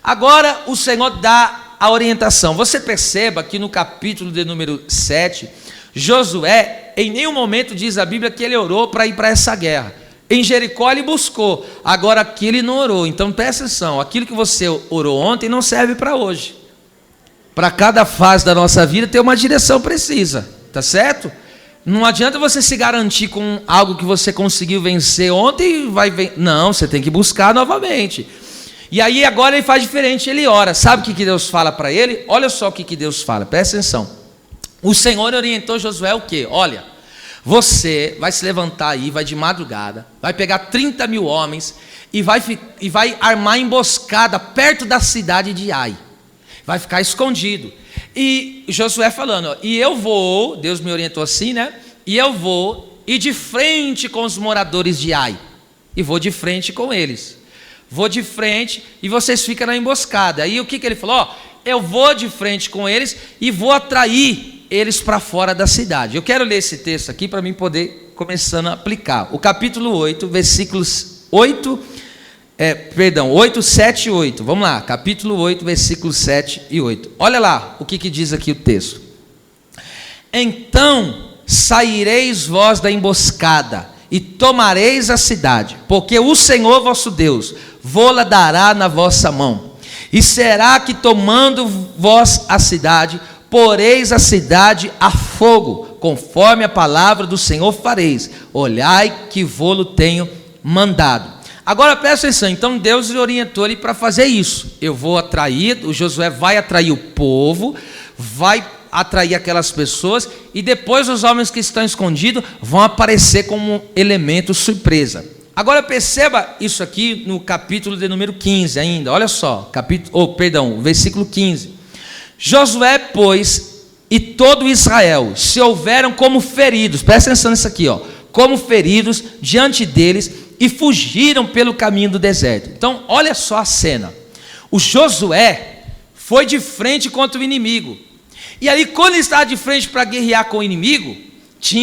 Speaker 1: agora o Senhor dá a orientação. Você perceba que no capítulo de número 7, Josué, em nenhum momento diz a Bíblia que ele orou para ir para essa guerra. Em Jericó ele buscou, agora aqui ele não orou. Então presta atenção, aquilo que você orou ontem não serve para hoje. Para cada fase da nossa vida tem uma direção precisa, tá certo? Não adianta você se garantir com algo que você conseguiu vencer ontem e vai vencer. Não, você tem que buscar novamente. E aí agora ele faz diferente, ele ora. Sabe o que Deus fala para ele? Olha só o que Deus fala, presta atenção. O Senhor orientou Josué o quê? Olha, você vai se levantar aí, vai de madrugada, vai pegar 30 mil homens e vai armar emboscada perto da cidade de Ai. Vai ficar escondido. E Josué falando, ó, e eu vou, Deus me orientou assim, né? E eu vou ir de frente com os moradores de Ai. E vou de frente com eles. Vou de frente e vocês ficam na emboscada. Aí o que ele falou? Ó, eu vou de frente com eles e vou atrair eles para fora da cidade. Eu quero ler esse texto aqui para mim poder começando a aplicar. O capítulo 8, versículos 8, 7 e 8. Vamos lá, capítulo 8, versículos 7 e 8. Olha lá o que diz aqui o texto. Então saireis vós da emboscada e tomareis a cidade, porque o Senhor vosso Deus vô-la dará na vossa mão. E será que tomando vós a cidade, poreis a cidade a fogo, conforme a palavra do Senhor fareis. Olhai que vô-lo tenho mandado. Agora presta atenção, então Deus orientou ele para fazer isso. Eu vou atrair, o Josué vai atrair o povo, vai atrair aquelas pessoas, e depois os homens que estão escondidos vão aparecer como elemento surpresa. Agora perceba isso aqui no capítulo de número 15 ainda, olha só, versículo 15. Josué, pois, e todo Israel se houveram como feridos, presta atenção nisso aqui, como feridos diante deles, e fugiram pelo caminho do deserto. Então, olha só a cena. O Josué foi de frente contra o inimigo. E aí, quando ele estava de frente para guerrear com o inimigo,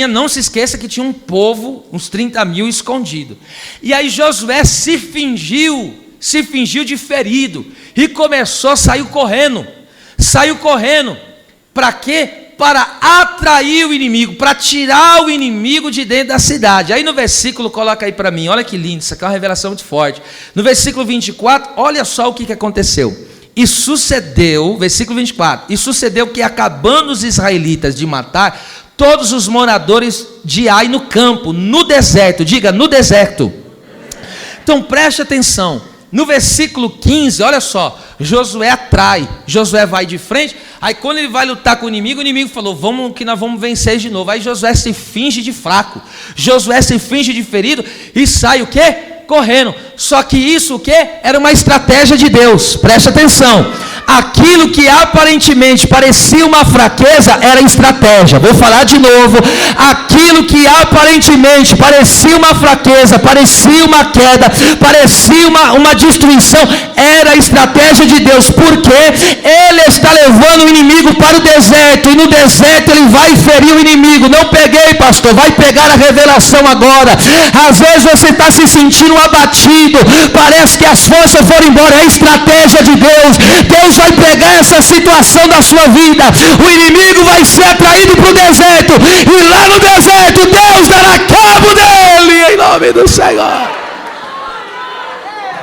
Speaker 1: não se esqueça que tinha um povo, uns 30 mil escondido. E aí Josué se fingiu de ferido, e saiu correndo. Para quê? Para atrair o inimigo, para tirar o inimigo de dentro da cidade. Aí no versículo, coloca aí para mim, olha que lindo, isso aqui é uma revelação muito forte. No versículo 24, olha só o que aconteceu. E sucedeu, versículo 24, e sucedeu que, acabando os israelitas de matar todos os moradores de Ai no campo, no deserto, diga, no deserto. Então preste atenção, no versículo 15, olha só, Josué atrai, Josué vai de frente, aí quando ele vai lutar com o inimigo falou, vamos que nós vamos vencer de novo. Aí Josué se finge de fraco, Josué se finge de ferido, e sai o quê? Correndo. Só que isso o quê? Era uma estratégia de Deus, preste atenção. Aquilo que aparentemente parecia uma fraqueza era estratégia. Vou falar de novo. Aquilo que aparentemente parecia uma fraqueza, parecia uma queda, parecia uma destruição, era a estratégia de Deus, porque Ele está levando o inimigo para o deserto, e no deserto Ele vai ferir o inimigo. Não peguei, pastor, vai pegar a revelação agora. Às vezes você está se sentindo abatido, parece que as forças foram embora, é a estratégia de Deus. Deus vai pegar essa situação da sua vida, o inimigo vai ser atraído para o deserto, e lá no deserto Deus dará cabo dele, em nome do Senhor.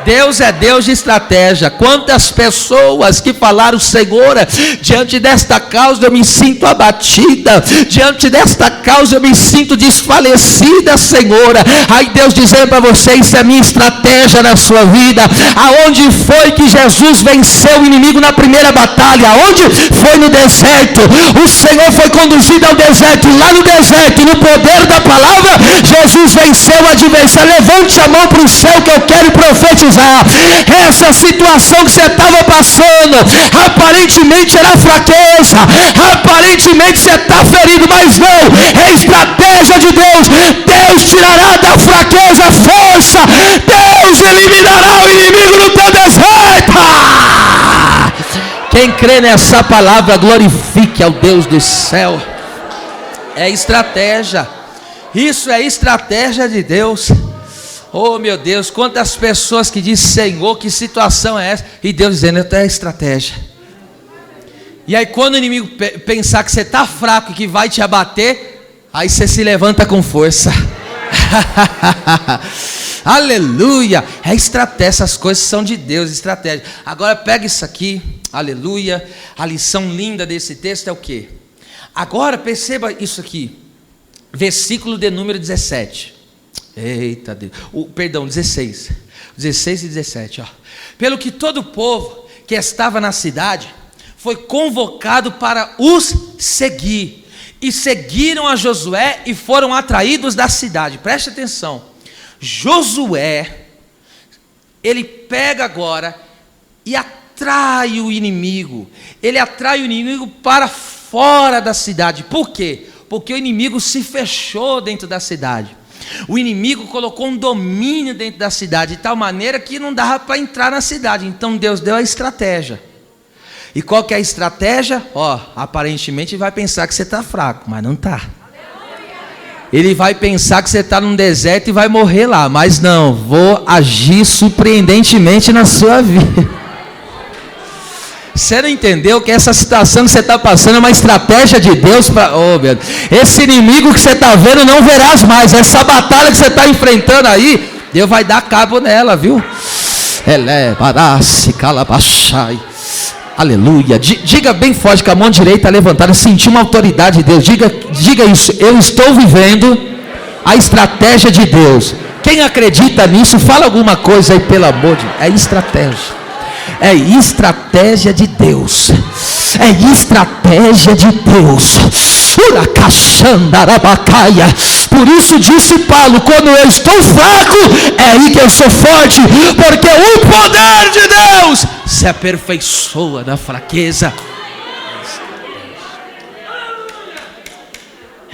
Speaker 1: Deus é Deus de estratégia. Quantas pessoas que falaram, Senhor, diante desta causa eu me sinto abatida, diante desta causa eu me sinto desfalecida, Senhor. Aí Deus dizendo para você, isso é minha estratégia na sua vida. Aonde foi que Jesus venceu o inimigo na primeira batalha? Aonde? Foi no deserto. O Senhor foi conduzido ao deserto, e lá no deserto, no poder da palavra, Jesus venceu o adversário. Levante a mão para o céu que eu quero profetizar. Essa situação que você estava passando, aparentemente era fraqueza, aparentemente você está ferido, mas não, é estratégia de Deus. Deus tirará da fraqueza a força, Deus eliminará o inimigo no teu deserto. Quem crê nessa palavra, glorifique ao Deus do céu. É estratégia, isso é estratégia de Deus. Oh meu Deus, quantas pessoas que dizem, Senhor, que situação é essa? E Deus dizendo, até a estratégia. E aí quando o inimigo pensar que você está fraco e que vai te abater, aí você se levanta com força. Aleluia, é estratégia, essas coisas são de Deus, estratégia. Agora pega isso aqui, aleluia, a lição linda desse texto é o quê? Agora perceba isso aqui, versículo de número 17. Eita Deus, 16 e 17, Pelo que todo o povo que estava na cidade foi convocado para os seguir, e seguiram a Josué e foram atraídos da cidade. Preste atenção, Josué, ele pega agora e atrai o inimigo, ele atrai o inimigo para fora da cidade. Por quê? Porque o inimigo se fechou dentro da cidade. O inimigo colocou um domínio dentro da cidade, de tal maneira que não dava para entrar na cidade. Então Deus deu a estratégia. E qual que é a estratégia? Aparentemente vai pensar que você está fraco, mas não está. Ele vai pensar que você está num deserto e vai morrer lá, mas não, vou agir surpreendentemente na sua vida. Você não entendeu que essa situação que você está passando é uma estratégia de Deus para... esse inimigo que você está vendo não verás mais. Essa batalha que você está enfrentando aí, Deus vai dar cabo nela, viu? Aleluia. Diga bem forte, com a mão direita levantada, sentir uma autoridade de Deus. Diga isso, eu estou vivendo a estratégia de Deus. Quem acredita nisso, fala alguma coisa aí, pelo amor de Deus. É estratégia. É estratégia de Deus. É estratégia de Deus. Por isso disse Paulo: quando eu estou fraco, é aí que eu sou forte, porque o poder de Deus se aperfeiçoa na fraqueza.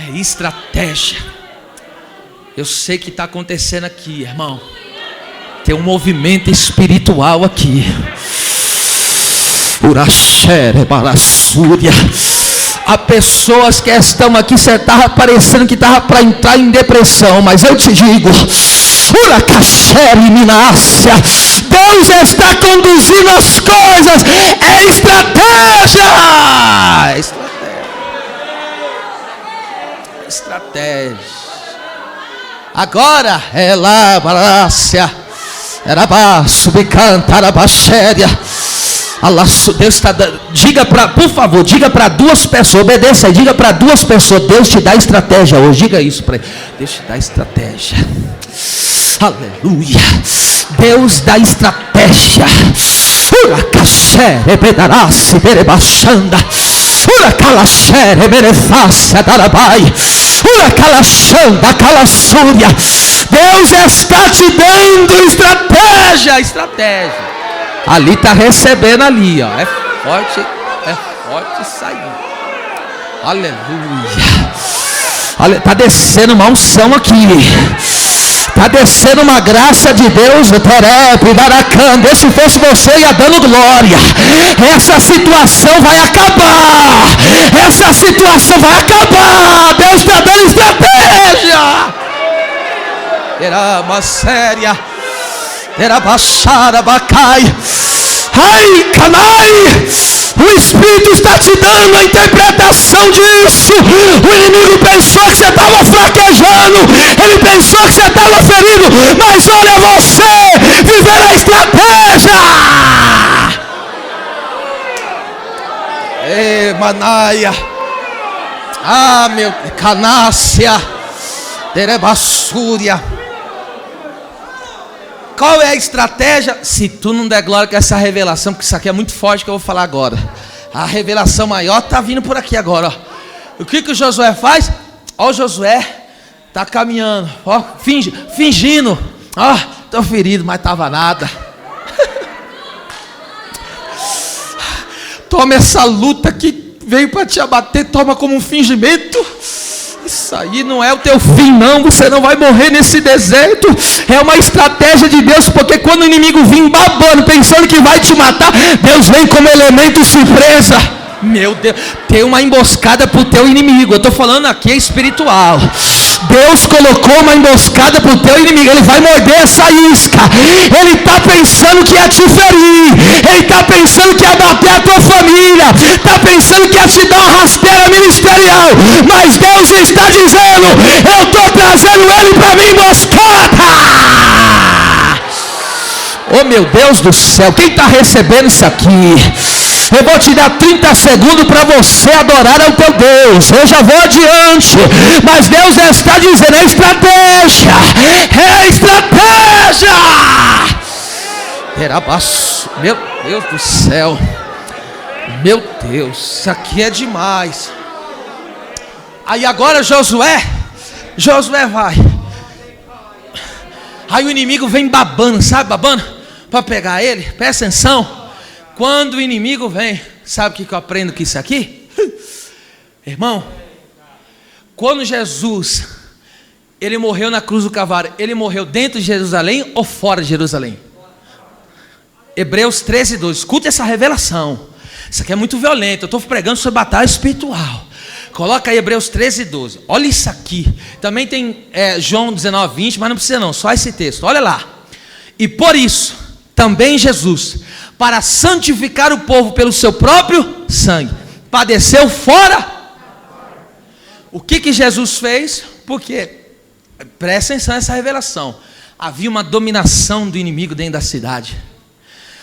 Speaker 1: É estratégia. Eu sei que está acontecendo aqui, irmão. Tem um movimento espiritual aqui. Há pessoas que estão aqui, você estava parecendo que estava para entrar em depressão, mas eu te digo, Deus está conduzindo as coisas. É estratégia. É estratégia. Agora é lá, era baixo, cantar a baixéria. Deus está dando. Por favor, diga para duas pessoas, obedeça aí, diga para duas pessoas: Deus te dá estratégia hoje. Diga isso para ele: Deus te dá estratégia. Aleluia. Deus dá estratégia. Deus está te dando estratégia. Ali está recebendo ali, ó. É forte isso aí. Aleluia. Está descendo uma unção aqui. Está descendo uma graça de Deus. Se fosse você, ia dando glória. Essa situação vai acabar. Deus está dando estratégia. Era uma séria. Era baixada, bacai. Ai, canai. O Espírito está te dando a interpretação disso. O inimigo pensou que você estava fraquejando. Ele pensou que você estava ferido. Mas olha você, viver a estratégia. Ei, manaia. Ah, meu, canácia. Derebassúria. Qual é a estratégia? Se tu não der glória com essa revelação, porque isso aqui é muito forte que eu vou falar agora. A revelação maior está vindo por aqui agora. Ó. O que o Josué faz? Ó, o Josué está caminhando, ó, fingindo. Ó, estou ferido, mas estava nada. Toma essa luta que veio para te abater, toma como um fingimento. Isso aí não é o teu fim, não. Você não vai morrer nesse deserto. É uma estratégia de Deus, porque quando o inimigo vem babando, pensando que vai te matar, Deus vem como elemento surpresa. Meu Deus, tem uma emboscada para o teu inimigo. Eu estou falando aqui, é espiritual. Deus colocou uma emboscada para o teu inimigo. Ele vai morder essa isca. Ele está pensando que ia te ferir. Ele está pensando que ia bater a tua família. Está pensando que ia te dar uma rasteira ministerial. Mas Deus está dizendo: eu estou trazendo ele para minha emboscada. Oh, meu Deus do céu, quem está recebendo isso aqui? Eu vou te dar 30 segundos para você adorar ao teu Deus. Eu já vou adiante. Mas Deus está dizendo: é estratégia. É estratégia. Meu Deus do céu. Meu Deus, isso aqui é demais. Aí agora Josué vai. Aí o inimigo vem babando, sabe, babando? Para pegar ele. Presta atenção. Quando o inimigo vem, sabe o que eu aprendo com isso aqui? Irmão, quando Jesus, ele morreu na cruz do Calvário, ele morreu dentro de Jerusalém ou fora de Jerusalém? Hebreus 13:12, escute essa revelação. Isso aqui é muito violento, eu estou pregando sobre batalha espiritual. Coloca aí Hebreus 13:12, olha isso aqui. Também tem João 19:20, mas não precisa não, só esse texto, olha lá. E por isso, também Jesus, para santificar o povo pelo seu próprio sangue, padeceu fora. O que Jesus fez? Porque, presta atenção nessa revelação, havia uma dominação do inimigo dentro da cidade.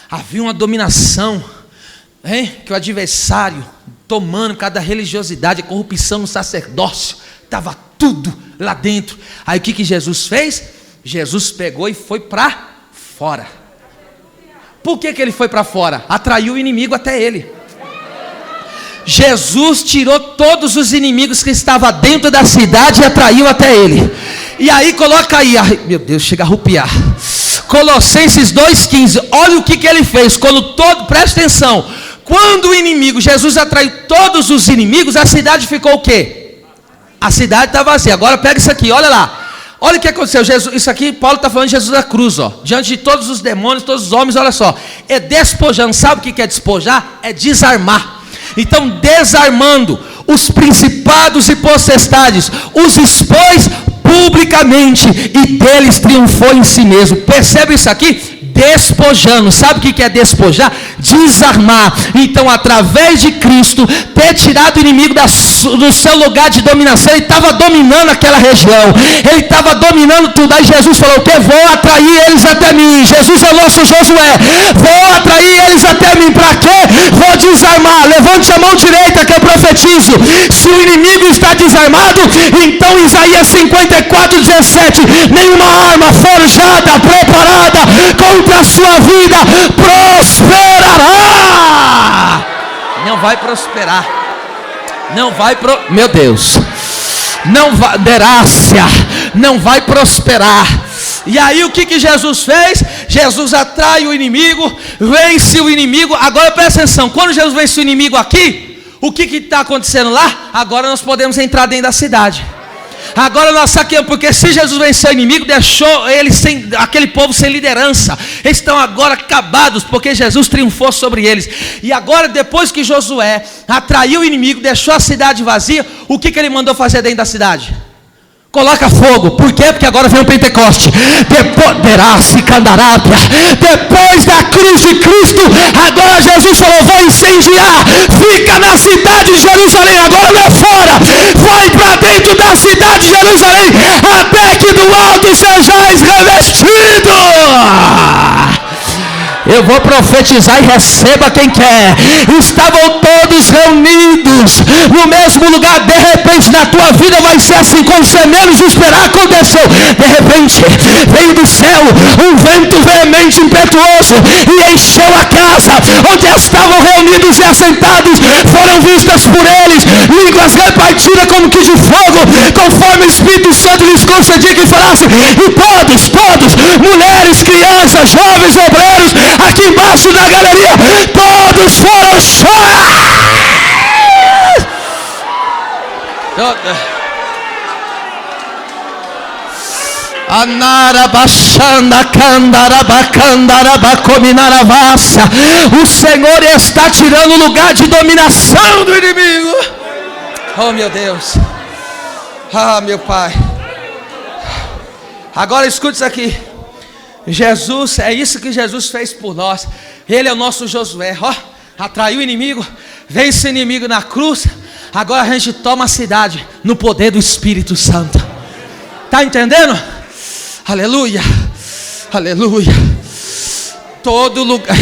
Speaker 1: Havia uma dominação, que o adversário tomando cada religiosidade, a corrupção no sacerdócio, estava tudo lá dentro. Aí o que Jesus fez? Jesus pegou e foi para fora. Por que ele foi para fora? Atraiu o inimigo até ele. Jesus tirou todos os inimigos que estavam dentro da cidade e atraiu até ele. E aí coloca aí, meu Deus, chega a arrupiar. Colossenses 2,15, olha o que ele fez. Presta atenção, quando o inimigo, Jesus atraiu todos os inimigos, a cidade ficou o quê? A cidade está vazia. Agora pega isso aqui, olha lá. Olha o que aconteceu, Jesus, isso aqui, Paulo está falando de Jesus da cruz, ó, diante de todos os demônios, todos os homens, olha só, é despojando, sabe o que é despojar? É desarmar. Então, desarmando os principados e potestades, os expôs publicamente e deles triunfou em si mesmo. Percebe isso aqui? Despojando. Sabe o que é despojar? Desarmar. Então, através de Cristo ter tirado o inimigo do seu lugar de dominação, ele estava dominando aquela região, ele estava dominando tudo. Aí Jesus falou o quê? Vou atrair eles até mim. Jesus é o nosso Josué. Vou atrair eles até mim. Para quê? Vou desarmar. Levante a mão direita que eu profetizo. Se o inimigo está desarmado, então Isaías 54:17, nenhuma arma forjada, preparada contra a sua vida prosperará. Não vai prosperar. Não vai meu Deus. Não vai derácia. Não vai prosperar. E aí o que Jesus fez? Jesus atrai o inimigo, vence o inimigo. Agora presta atenção, quando Jesus vence o inimigo aqui, o que está acontecendo lá? Agora nós podemos entrar dentro da cidade. Agora nós saquemos, porque se Jesus venceu o inimigo, deixou aquele povo sem liderança. Eles estão agora acabados, porque Jesus triunfou sobre eles. E agora, depois que Josué atraiu o inimigo, deixou a cidade vazia, o que ele mandou fazer dentro da cidade? Coloca fogo. Por quê? Porque agora vem o Pentecoste. Depois da cruz de Cristo, agora Jesus falou: vou incendiar. Fica na cidade de Jerusalém. Agora não é fora. Vai para dentro da cidade de Jerusalém, até que do alto sejais revestido. Eu vou profetizar e receba quem quer. Estavam todos reunidos no mesmo lugar. De repente na tua vida vai ser assim, quando você menos esperar, aconteceu. De repente veio do céu um vento veemente, impetuoso, e encheu a casa onde estavam reunidos e assentados. Foram vistas por eles línguas repartidas como que de fogo, conforme o Espírito Santo lhes concedia que falasse. E todos, mulheres, crianças, jovens, obreiros, aqui embaixo da galeria, todos foram cheios. O Senhor está tirando o lugar de dominação do inimigo. Oh meu Deus. Ah, meu Pai. Agora escute isso aqui. Jesus, é isso que Jesus fez por nós. Ele é o nosso Josué, ó, atraiu o inimigo, vence o inimigo na cruz. Agora a gente toma a cidade no poder do Espírito Santo. Tá entendendo? Aleluia, aleluia. Todo lugar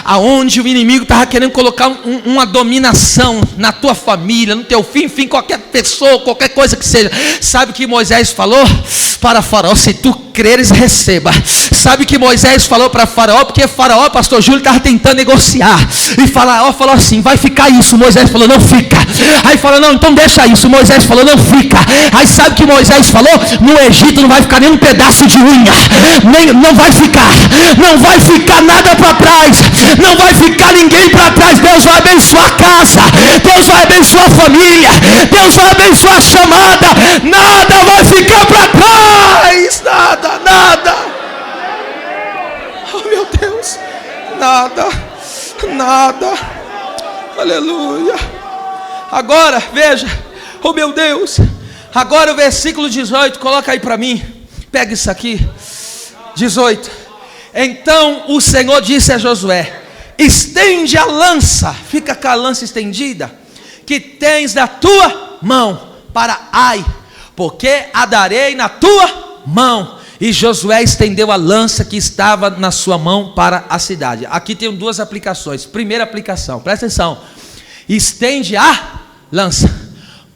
Speaker 1: aonde o inimigo estava querendo colocar uma dominação na tua família, no teu filho, enfim, qualquer pessoa, qualquer coisa que seja. Sabe o que Moisés falou para Faraó? Se tu creres, receba. Sabe o que Moisés falou para Faraó? Porque Faraó, pastor Júlio, estava tentando negociar. E Faraó falou assim: vai ficar isso. Moisés falou: não fica. Aí falou: não, então deixa isso. Moisés falou: não fica. Aí sabe o que Moisés falou? No Egito não vai ficar nem um pedaço de unha. Não vai ficar. Não vai ficar nada para trás. Não vai ficar ninguém para trás. Deus vai abençoar a casa. Deus vai abençoar a família. Deus vai abençoar a chamada. Nada vai ficar para trás. Nada. Oh meu Deus. Nada. Aleluia. Agora, veja. Oh meu Deus. Agora o versículo 18. Coloca aí para mim. Pega isso aqui. 18. Então o Senhor disse a Josué: estende a lança, fica com a lança estendida, que tens da tua mão para Ai, porque a darei na tua mão. E Josué estendeu a lança que estava na sua mão para a cidade. Aqui tem duas aplicações. Primeira aplicação, presta atenção: estende a lança.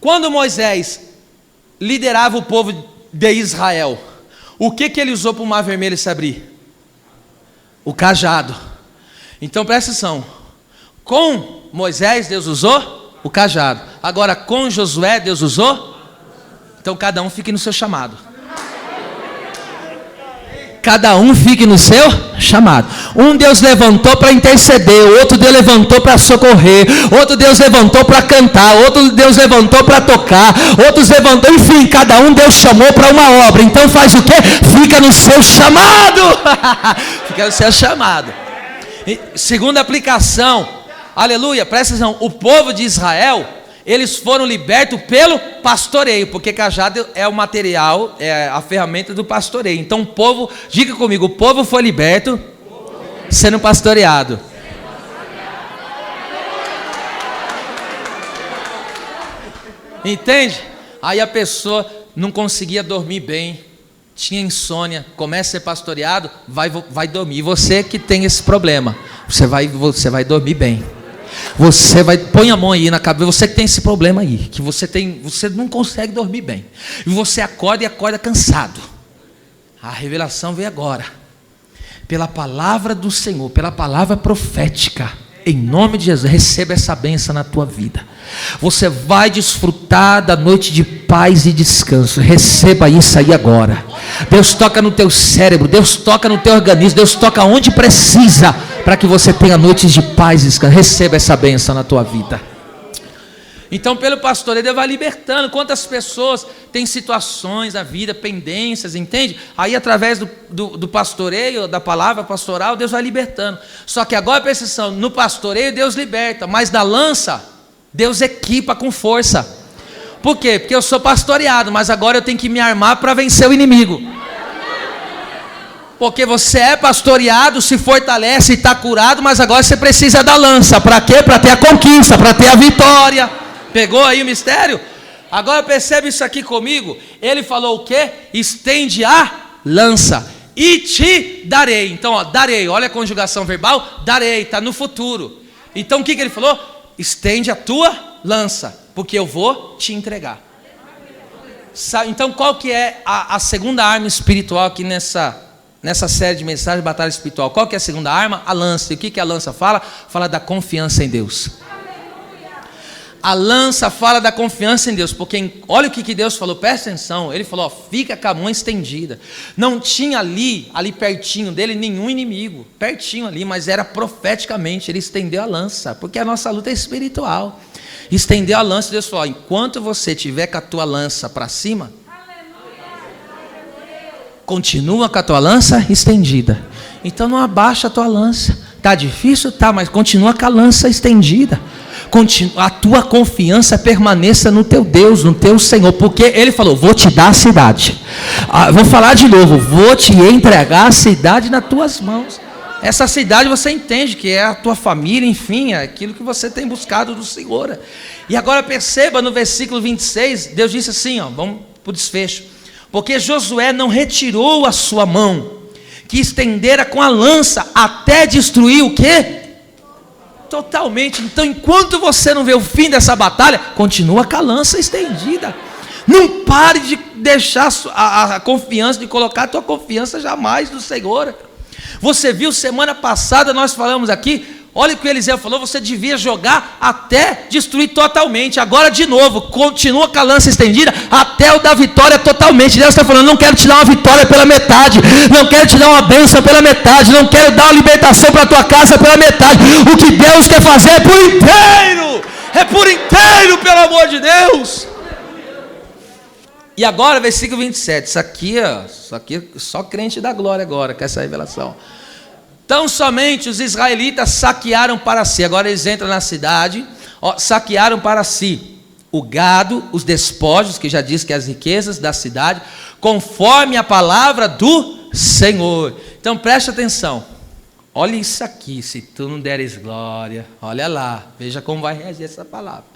Speaker 1: Quando Moisés liderava o povo de Israel, O que ele usou para o mar vermelho se abrir? O cajado. Então presta atenção. Com Moisés, Deus usou o cajado. Agora com Josué, Deus usou? Então cada um fique no seu chamado. Cada um fique no seu chamado. Um Deus levantou para interceder, outro Deus levantou para socorrer, outro Deus levantou para cantar, outro Deus levantou para tocar, outros levantou, enfim, cada um Deus chamou para uma obra. Então faz o quê? Fica no seu chamado. Fica no seu chamado. E, segunda aplicação, aleluia, presta atenção, o povo de Israel, eles foram libertos pelo pastoreio, porque cajado é o material, é a ferramenta do pastoreio. Então o povo, diga comigo, o povo foi liberto sendo pastoreado. Entende? Aí a pessoa não conseguia dormir bem, tinha insônia, começa a ser pastoreado, vai dormir. E você que tem esse problema, você vai dormir bem. Você vai, põe a mão aí na cabeça, você que tem esse problema aí, que você não consegue dormir bem, e você acorda e acorda cansado. A revelação veio agora, pela palavra do Senhor, pela palavra profética, em nome de Jesus, receba essa bênção na tua vida. Você vai desfrutar da noite de paz e descanso. Receba isso aí agora. Deus toca no teu cérebro, Deus toca no teu organismo, Deus toca onde precisa, para que você tenha noites de paz e descanso. Receba essa bênção na tua vida. Então pelo pastoreio Deus vai libertando. Quantas pessoas têm situações na vida, pendências, entende? Aí através do pastoreio, da palavra pastoral, Deus vai libertando. Só que agora presta atenção, no pastoreio Deus liberta, mas da lança Deus equipa com força. Por quê? Porque eu sou pastoreado, mas agora eu tenho que me armar para vencer o inimigo. Porque você é pastoreado, se fortalece e está curado, mas agora você precisa da lança. Para quê? Para ter a conquista, para ter a vitória. Pegou aí o mistério? Agora percebe isso aqui comigo. Ele falou o quê? Estende a lança e te darei. Então, ó, darei, olha a conjugação verbal, darei, está no futuro. Então o que ele falou? Estende a tua lança, porque eu vou te entregar. Então qual que é a segunda arma espiritual aqui nessa série de mensagens de batalha espiritual? Qual que é a segunda arma? A lança. E o que a lança fala? Fala da confiança em Deus. A lança fala da confiança em Deus, porque olha o que Deus falou, presta atenção. Ele falou, ó, fica com a mão estendida. Não tinha ali pertinho dele nenhum inimigo, pertinho ali, mas era profeticamente. Ele estendeu a lança, porque a nossa luta é espiritual. Estendeu a lança, Deus falou, ó, enquanto você tiver com a tua lança para cima, continua com a tua lança estendida. Então não abaixa a tua lança. Está difícil? Tá, mas continua com a lança estendida. A tua confiança permaneça no teu Deus, no teu Senhor, porque Ele falou, vou te dar a cidade. Vou falar de novo, vou te entregar a cidade nas tuas mãos. Essa cidade você entende que é a tua família, enfim, é aquilo que você tem buscado do Senhor. E agora perceba no versículo 26, Deus disse assim, ó, vamos para o desfecho. Porque Josué não retirou a sua mão, que estendera com a lança, até destruir o quê? Totalmente. Então enquanto você não vê o fim dessa batalha, continua com a lança estendida. Não pare de deixar a confiança, de colocar a tua confiança jamais no Senhor. Você viu semana passada, nós falamos aqui, olha o que o Eliseu falou, você devia jogar até destruir totalmente. Agora de novo, continua com a lança estendida até o da vitória totalmente. Deus está falando, não quero te dar uma vitória pela metade, não quero te dar uma bênção pela metade, não quero dar uma libertação para a tua casa pela metade. O que Deus quer fazer é por inteiro, pelo amor de Deus. E agora versículo 27, isso aqui só crente da glória agora, com essa revelação. Tão somente os israelitas saquearam para si, agora eles entram na cidade, saquearam para si o gado, os despojos, que já diz que as riquezas da cidade, conforme a palavra do Senhor. Então preste atenção, olha isso aqui, se tu não deres glória, olha lá, veja como vai reagir essa palavra.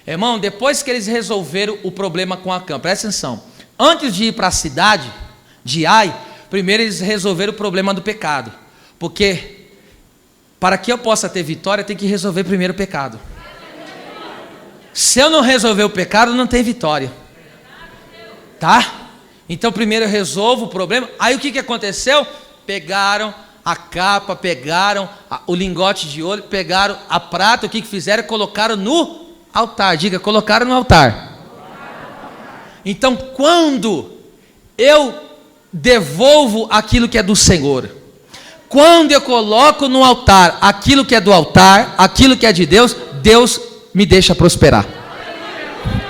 Speaker 1: Irmão, depois que eles resolveram o problema com Acã, presta atenção, antes de ir para a cidade de Ai, primeiro eles resolveram o problema do pecado. Porque para que eu possa ter vitória, tem que resolver primeiro o pecado. Se eu não resolver o pecado, não tem vitória. Tá? Então primeiro eu resolvo o problema. Aí o que aconteceu? Pegaram a capa, pegaram o lingote de ouro, pegaram a prata, o que fizeram? Colocaram no altar. Diga, colocaram no altar. Então quando eu devolvo aquilo que é do Senhor, quando eu coloco no altar aquilo que é do altar, aquilo que é de Deus, Deus me deixa prosperar.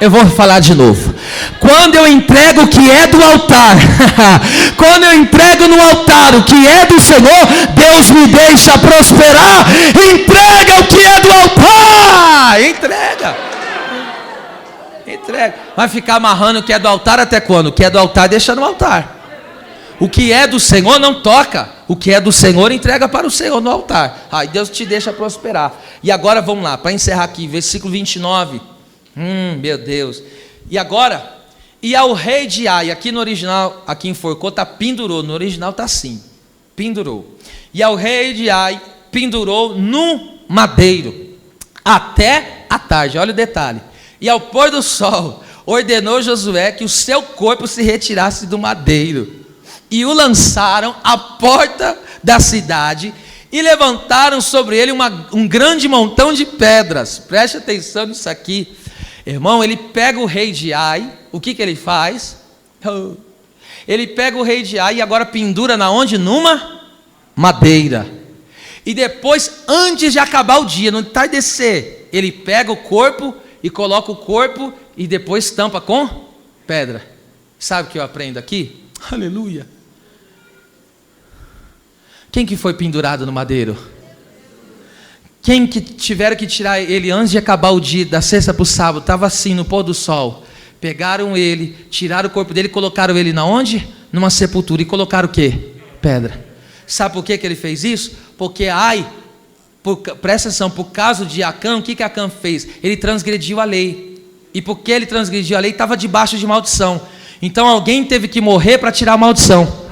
Speaker 1: Eu vou falar de novo. Quando eu entrego o que é do altar, quando eu entrego no altar o que é do Senhor, Deus me deixa prosperar. Entrega o que é do altar. Entrega. Vai ficar amarrando o que é do altar até quando? O que é do altar deixa no altar. O que é do Senhor não toca. O que é do Senhor entrega para o Senhor no altar. Aí Deus te deixa prosperar. E agora vamos lá, para encerrar aqui, versículo 29. Meu Deus. E agora, e ao rei de Ai, aqui no original, aqui enforcou, está pendurou. No original está assim, pendurou. E ao rei de Ai pendurou no madeiro até a tarde. Olha o detalhe. E ao pôr do sol ordenou Josué que o seu corpo se retirasse do madeiro. E o lançaram à porta da cidade e levantaram sobre ele um grande montão de pedras. Preste atenção nisso aqui. Irmão, ele pega o rei de Ai, o que ele faz? Ele pega o rei de Ai e agora pendura na onde? Numa madeira. E depois, antes de acabar o dia, no entardecer, ele pega o corpo e coloca o corpo e depois tampa com pedra. Sabe o que eu aprendo aqui? Aleluia. Quem que foi pendurado no madeiro? Quem que tiveram que tirar ele antes de acabar o dia, da sexta para o sábado, estava assim no pôr do sol. Pegaram ele, tiraram o corpo dele e colocaram ele na onde? Numa sepultura. E colocaram o quê? Pedra. Sabe por que ele fez isso? Porque presta atenção, por causa de Acã, o que Acã fez? Ele transgrediu a lei. E porque ele transgrediu a lei, estava debaixo de maldição. Então alguém teve que morrer para tirar a maldição.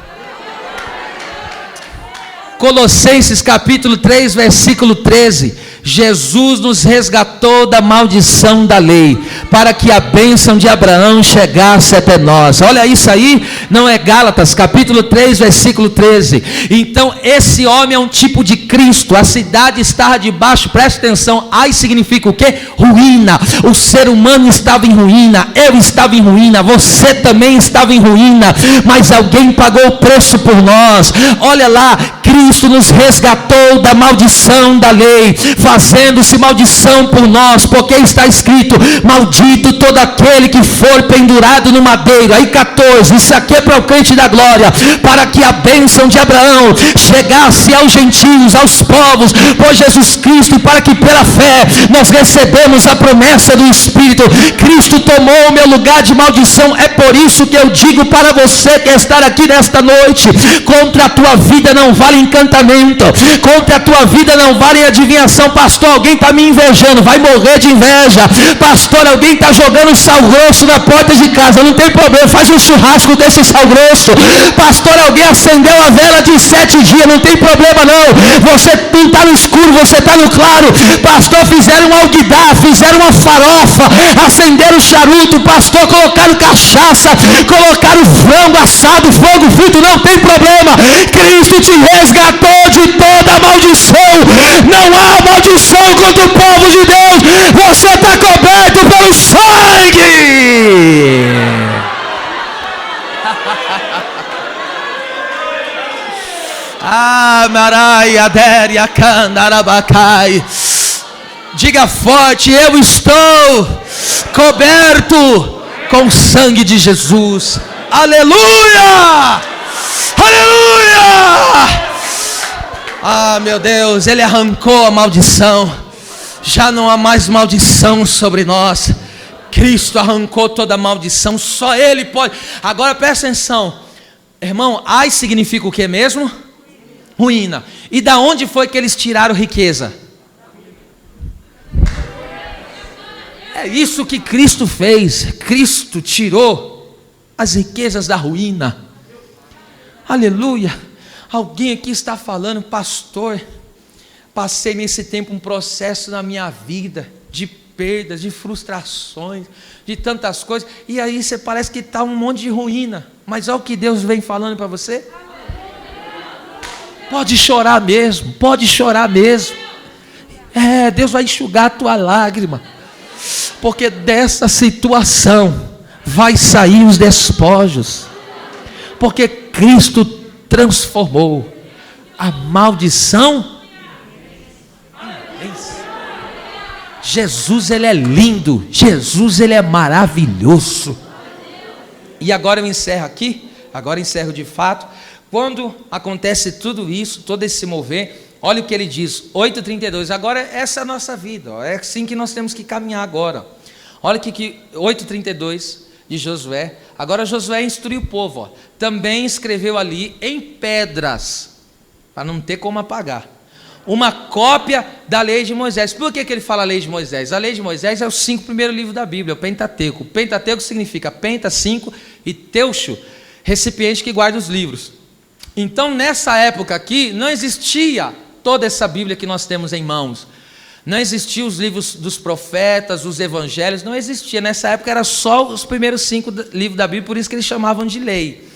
Speaker 1: Colossenses capítulo 3, versículo 13. Jesus nos resgatou da maldição da lei, para que a bênção de Abraão chegasse até nós. Olha isso aí, não é Gálatas, capítulo 3, versículo 13. Então esse homem é um tipo de Cristo. A cidade estava debaixo, preste atenção, Ai significa o quê? Ruína. O ser humano estava em ruína, eu estava em ruína, você também estava em ruína, mas alguém pagou o preço por nós. Olha lá, Cristo nos resgatou da maldição da lei, fazendo-se maldição por nós, porque está escrito: maldito todo aquele que for pendurado no madeiro. Aí 14, isso aqui é para o crente da glória, para que a bênção de Abraão chegasse aos gentios, aos povos, por Jesus Cristo, e para que pela fé nós recebemos a promessa do Espírito. Cristo tomou o meu lugar de maldição. É por isso que eu digo para você que está aqui nesta noite: contra a tua vida não vale encantamento, contra a tua vida não vale adivinhação. Pastor, alguém está me invejando, vai morrer de inveja. Pastor, alguém está jogando sal grosso na porta de casa, não tem problema, faz um churrasco desse sal grosso. Pastor, alguém acendeu a vela de 7 dias, não tem problema não, você não está no escuro, você está no claro. Pastor, fizeram um alguidar, fizeram uma farofa, acenderam o charuto. Pastor, colocaram cachaça, colocaram frango assado, fogo frito, não tem problema. Cristo te resgatou de toda maldição. Não há maldição contra o povo de Deus. Você está coberto pelo sangue. Marai Adéria Candarabacai. Diga forte: eu estou coberto com o sangue de Jesus. Aleluia! Aleluia! Meu Deus, Ele arrancou a maldição. Já não há mais maldição sobre nós. Cristo arrancou toda a maldição. Só Ele pode. Agora presta atenção, irmão. Ai significa o que mesmo? Ruína. E da onde foi que eles tiraram riqueza? É isso que Cristo fez. Cristo tirou as riquezas da ruína. Aleluia. Alguém aqui está falando: pastor, passei nesse tempo um processo na minha vida de perdas, de frustrações, de tantas coisas, e aí você parece que está um monte de ruína. Mas olha o que Deus vem falando para você. Pode chorar mesmo, pode chorar mesmo. Deus vai enxugar a tua lágrima. Porque dessa situação vai sair os despojos. Porque Cristo transformou a maldição. Jesus, ele é lindo. Jesus, ele é maravilhoso. E agora eu encerro aqui. Agora eu encerro de fato. Quando acontece tudo isso, todo esse mover, olha o que ele diz, 8:32. Agora essa é a nossa vida, ó, é assim que nós temos que caminhar agora. Olha que 8:32 de Josué. Agora Josué instruiu o povo, ó, também escreveu ali em pedras, para não ter como apagar, uma cópia da lei de Moisés. Por que ele fala a lei de Moisés? A lei de Moisés é os 5 primeiros livros da Bíblia, o Pentateuco. O Pentateuco significa penta, 5, e teucho, recipiente que guarda os livros. Então nessa época aqui não existia toda essa Bíblia que nós temos em mãos. Não existiam os livros dos profetas, os evangelhos, não existia. Nessa época era só os primeiros 5 livros da Bíblia, por isso que eles chamavam de lei.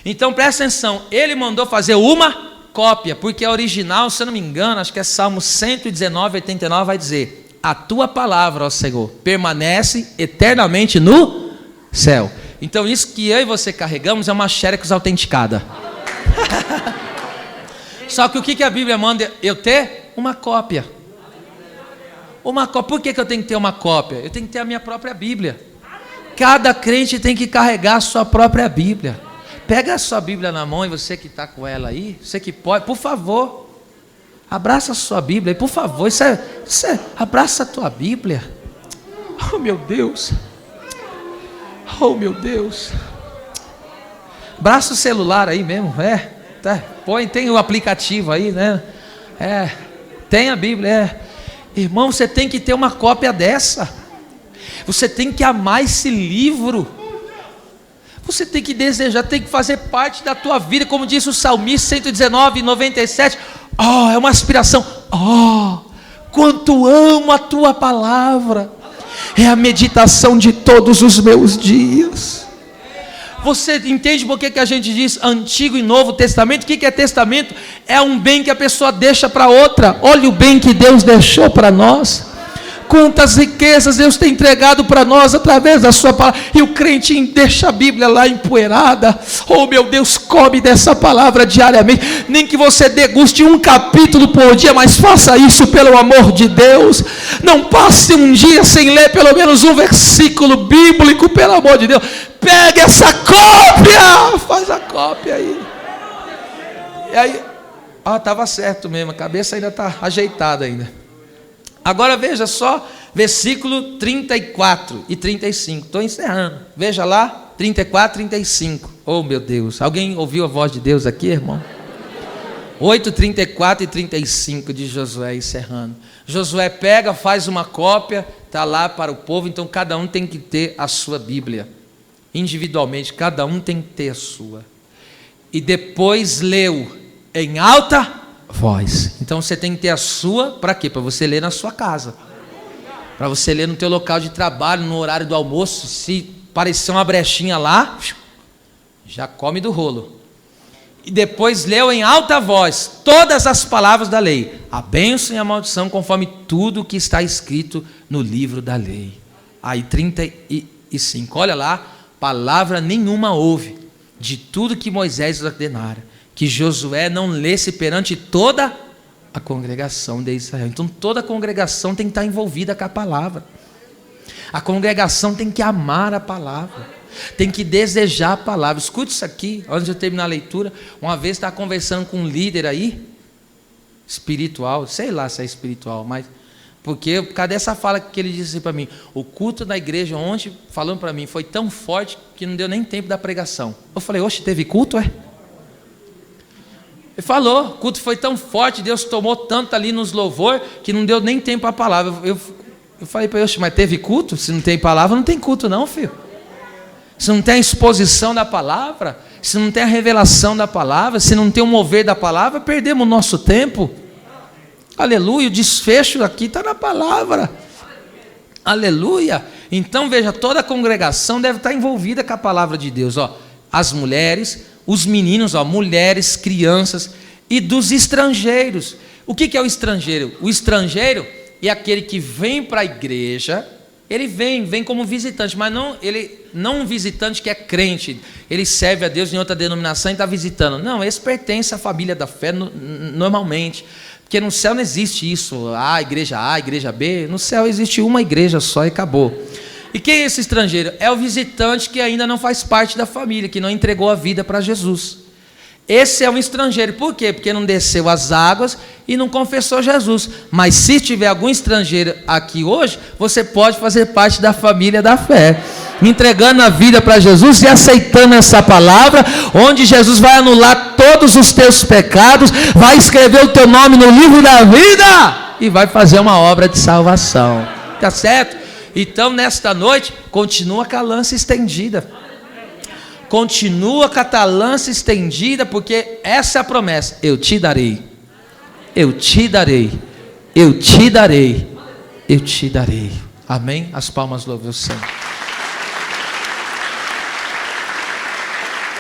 Speaker 1: Então presta atenção, ele mandou fazer uma cópia, porque a original, se eu não me engano, acho que é Salmo 119:89, vai dizer: a tua palavra, ó Senhor, permanece eternamente no céu. Então isso que eu e você carregamos é uma xerox autenticada. Só que o que a Bíblia manda eu ter? Uma cópia. Uma cópia. Por que eu tenho que ter uma cópia? Eu tenho que ter a minha própria Bíblia. Cada crente tem que carregar a sua própria Bíblia. Pega a sua Bíblia na mão, e você que está com ela aí, você que pode, por favor, abraça a sua Bíblia, por favor, abraça a tua Bíblia. Oh meu Deus, oh meu Deus. Abraça o celular aí mesmo, tá. Tem o aplicativo aí, né? Tem a Bíblia, Irmão, você tem que ter uma cópia dessa. Você tem que amar esse livro. Você tem que desejar, tem que fazer parte da tua vida, como disse o salmista 119:97. É uma aspiração. Quanto amo a tua palavra. É a meditação de todos os meus dias. Você entende por que a gente diz Antigo e Novo Testamento? O que é testamento? É um bem que a pessoa deixa para outra. Olha o bem que Deus deixou para nós. Quantas riquezas Deus tem entregado para nós através da sua palavra. E o crente deixa a Bíblia lá empoeirada. Oh meu Deus, come dessa palavra diariamente. Nem que você deguste um capítulo por dia, mas faça isso pelo amor de Deus. Não passe um dia sem ler pelo menos um versículo bíblico, pelo amor de Deus. Pega essa cópia, faz a cópia aí. E aí, estava certo mesmo, a cabeça ainda está ajeitada ainda. Agora veja só, versículo 34 e 35, estou encerrando, veja lá, 34 e 35, oh meu Deus, alguém ouviu a voz de Deus aqui, irmão? 8, 34 e 35 de Josué, encerrando. Josué pega, faz uma cópia, está lá para o povo, então cada um tem que ter a sua Bíblia, individualmente, cada um tem que ter a sua, e depois leu em alta voz. Então você tem que ter a sua, para quê? Para você ler na sua casa, para você ler no teu local de trabalho, no horário do almoço. Se aparecer uma brechinha lá, já come do rolo. E depois leu em alta voz todas as palavras da lei, a bênção e a maldição, conforme tudo que está escrito no livro da lei. Aí 35, olha lá, palavra nenhuma houve de tudo que Moisés ordenara, que Josué não lesse perante toda a congregação de Israel. Então toda a congregação tem que estar envolvida com a palavra. A congregação tem que amar a palavra, tem que desejar a palavra. Escute isso aqui, antes de eu terminar a leitura. Uma vez estava conversando com um líder aí, espiritual, sei lá se é espiritual, mas porque cadê essa fala que ele disse assim para mim? O culto da igreja ontem, falando para mim, foi tão forte que não deu nem tempo da pregação. Eu falei, oxe, teve culto, é? Ele falou, o culto foi tão forte, Deus tomou tanto ali nos louvor, que não deu nem tempo a palavra. Eu falei para ele, mas teve culto? Se não tem palavra, não tem culto não, filho. Se não tem a exposição da palavra, se não tem a revelação da palavra, se não tem o mover da palavra, perdemos o nosso tempo. Aleluia, o desfecho aqui está na palavra. Aleluia. Então veja, toda a congregação deve estar envolvida com a palavra de Deus. as mulheres, os meninos, mulheres, crianças e dos estrangeiros. O que é o estrangeiro? O estrangeiro é aquele que vem para a igreja, ele vem como visitante, mas não um visitante que é crente, ele serve a Deus em outra denominação e está visitando. Não, esse pertence à família da fé normalmente, porque no céu não existe isso, igreja A, igreja B, no céu existe uma igreja só e acabou. E quem é esse estrangeiro? É o visitante que ainda não faz parte da família, que não entregou a vida para Jesus. Esse é um estrangeiro. Por quê? Porque não desceu as águas e não confessou Jesus. Mas se tiver algum estrangeiro aqui hoje, você pode fazer parte da família da fé, entregando a vida para Jesus e aceitando essa palavra, onde Jesus vai anular todos os teus pecados, vai escrever o teu nome no livro da vida e vai fazer uma obra de salvação. Tá certo? Então, nesta noite, continua com a lança estendida. Continua com a lança estendida, porque essa é a promessa. Eu te darei. Eu te darei. Eu te darei. Eu te darei. Amém? As palmas louvam o Senhor.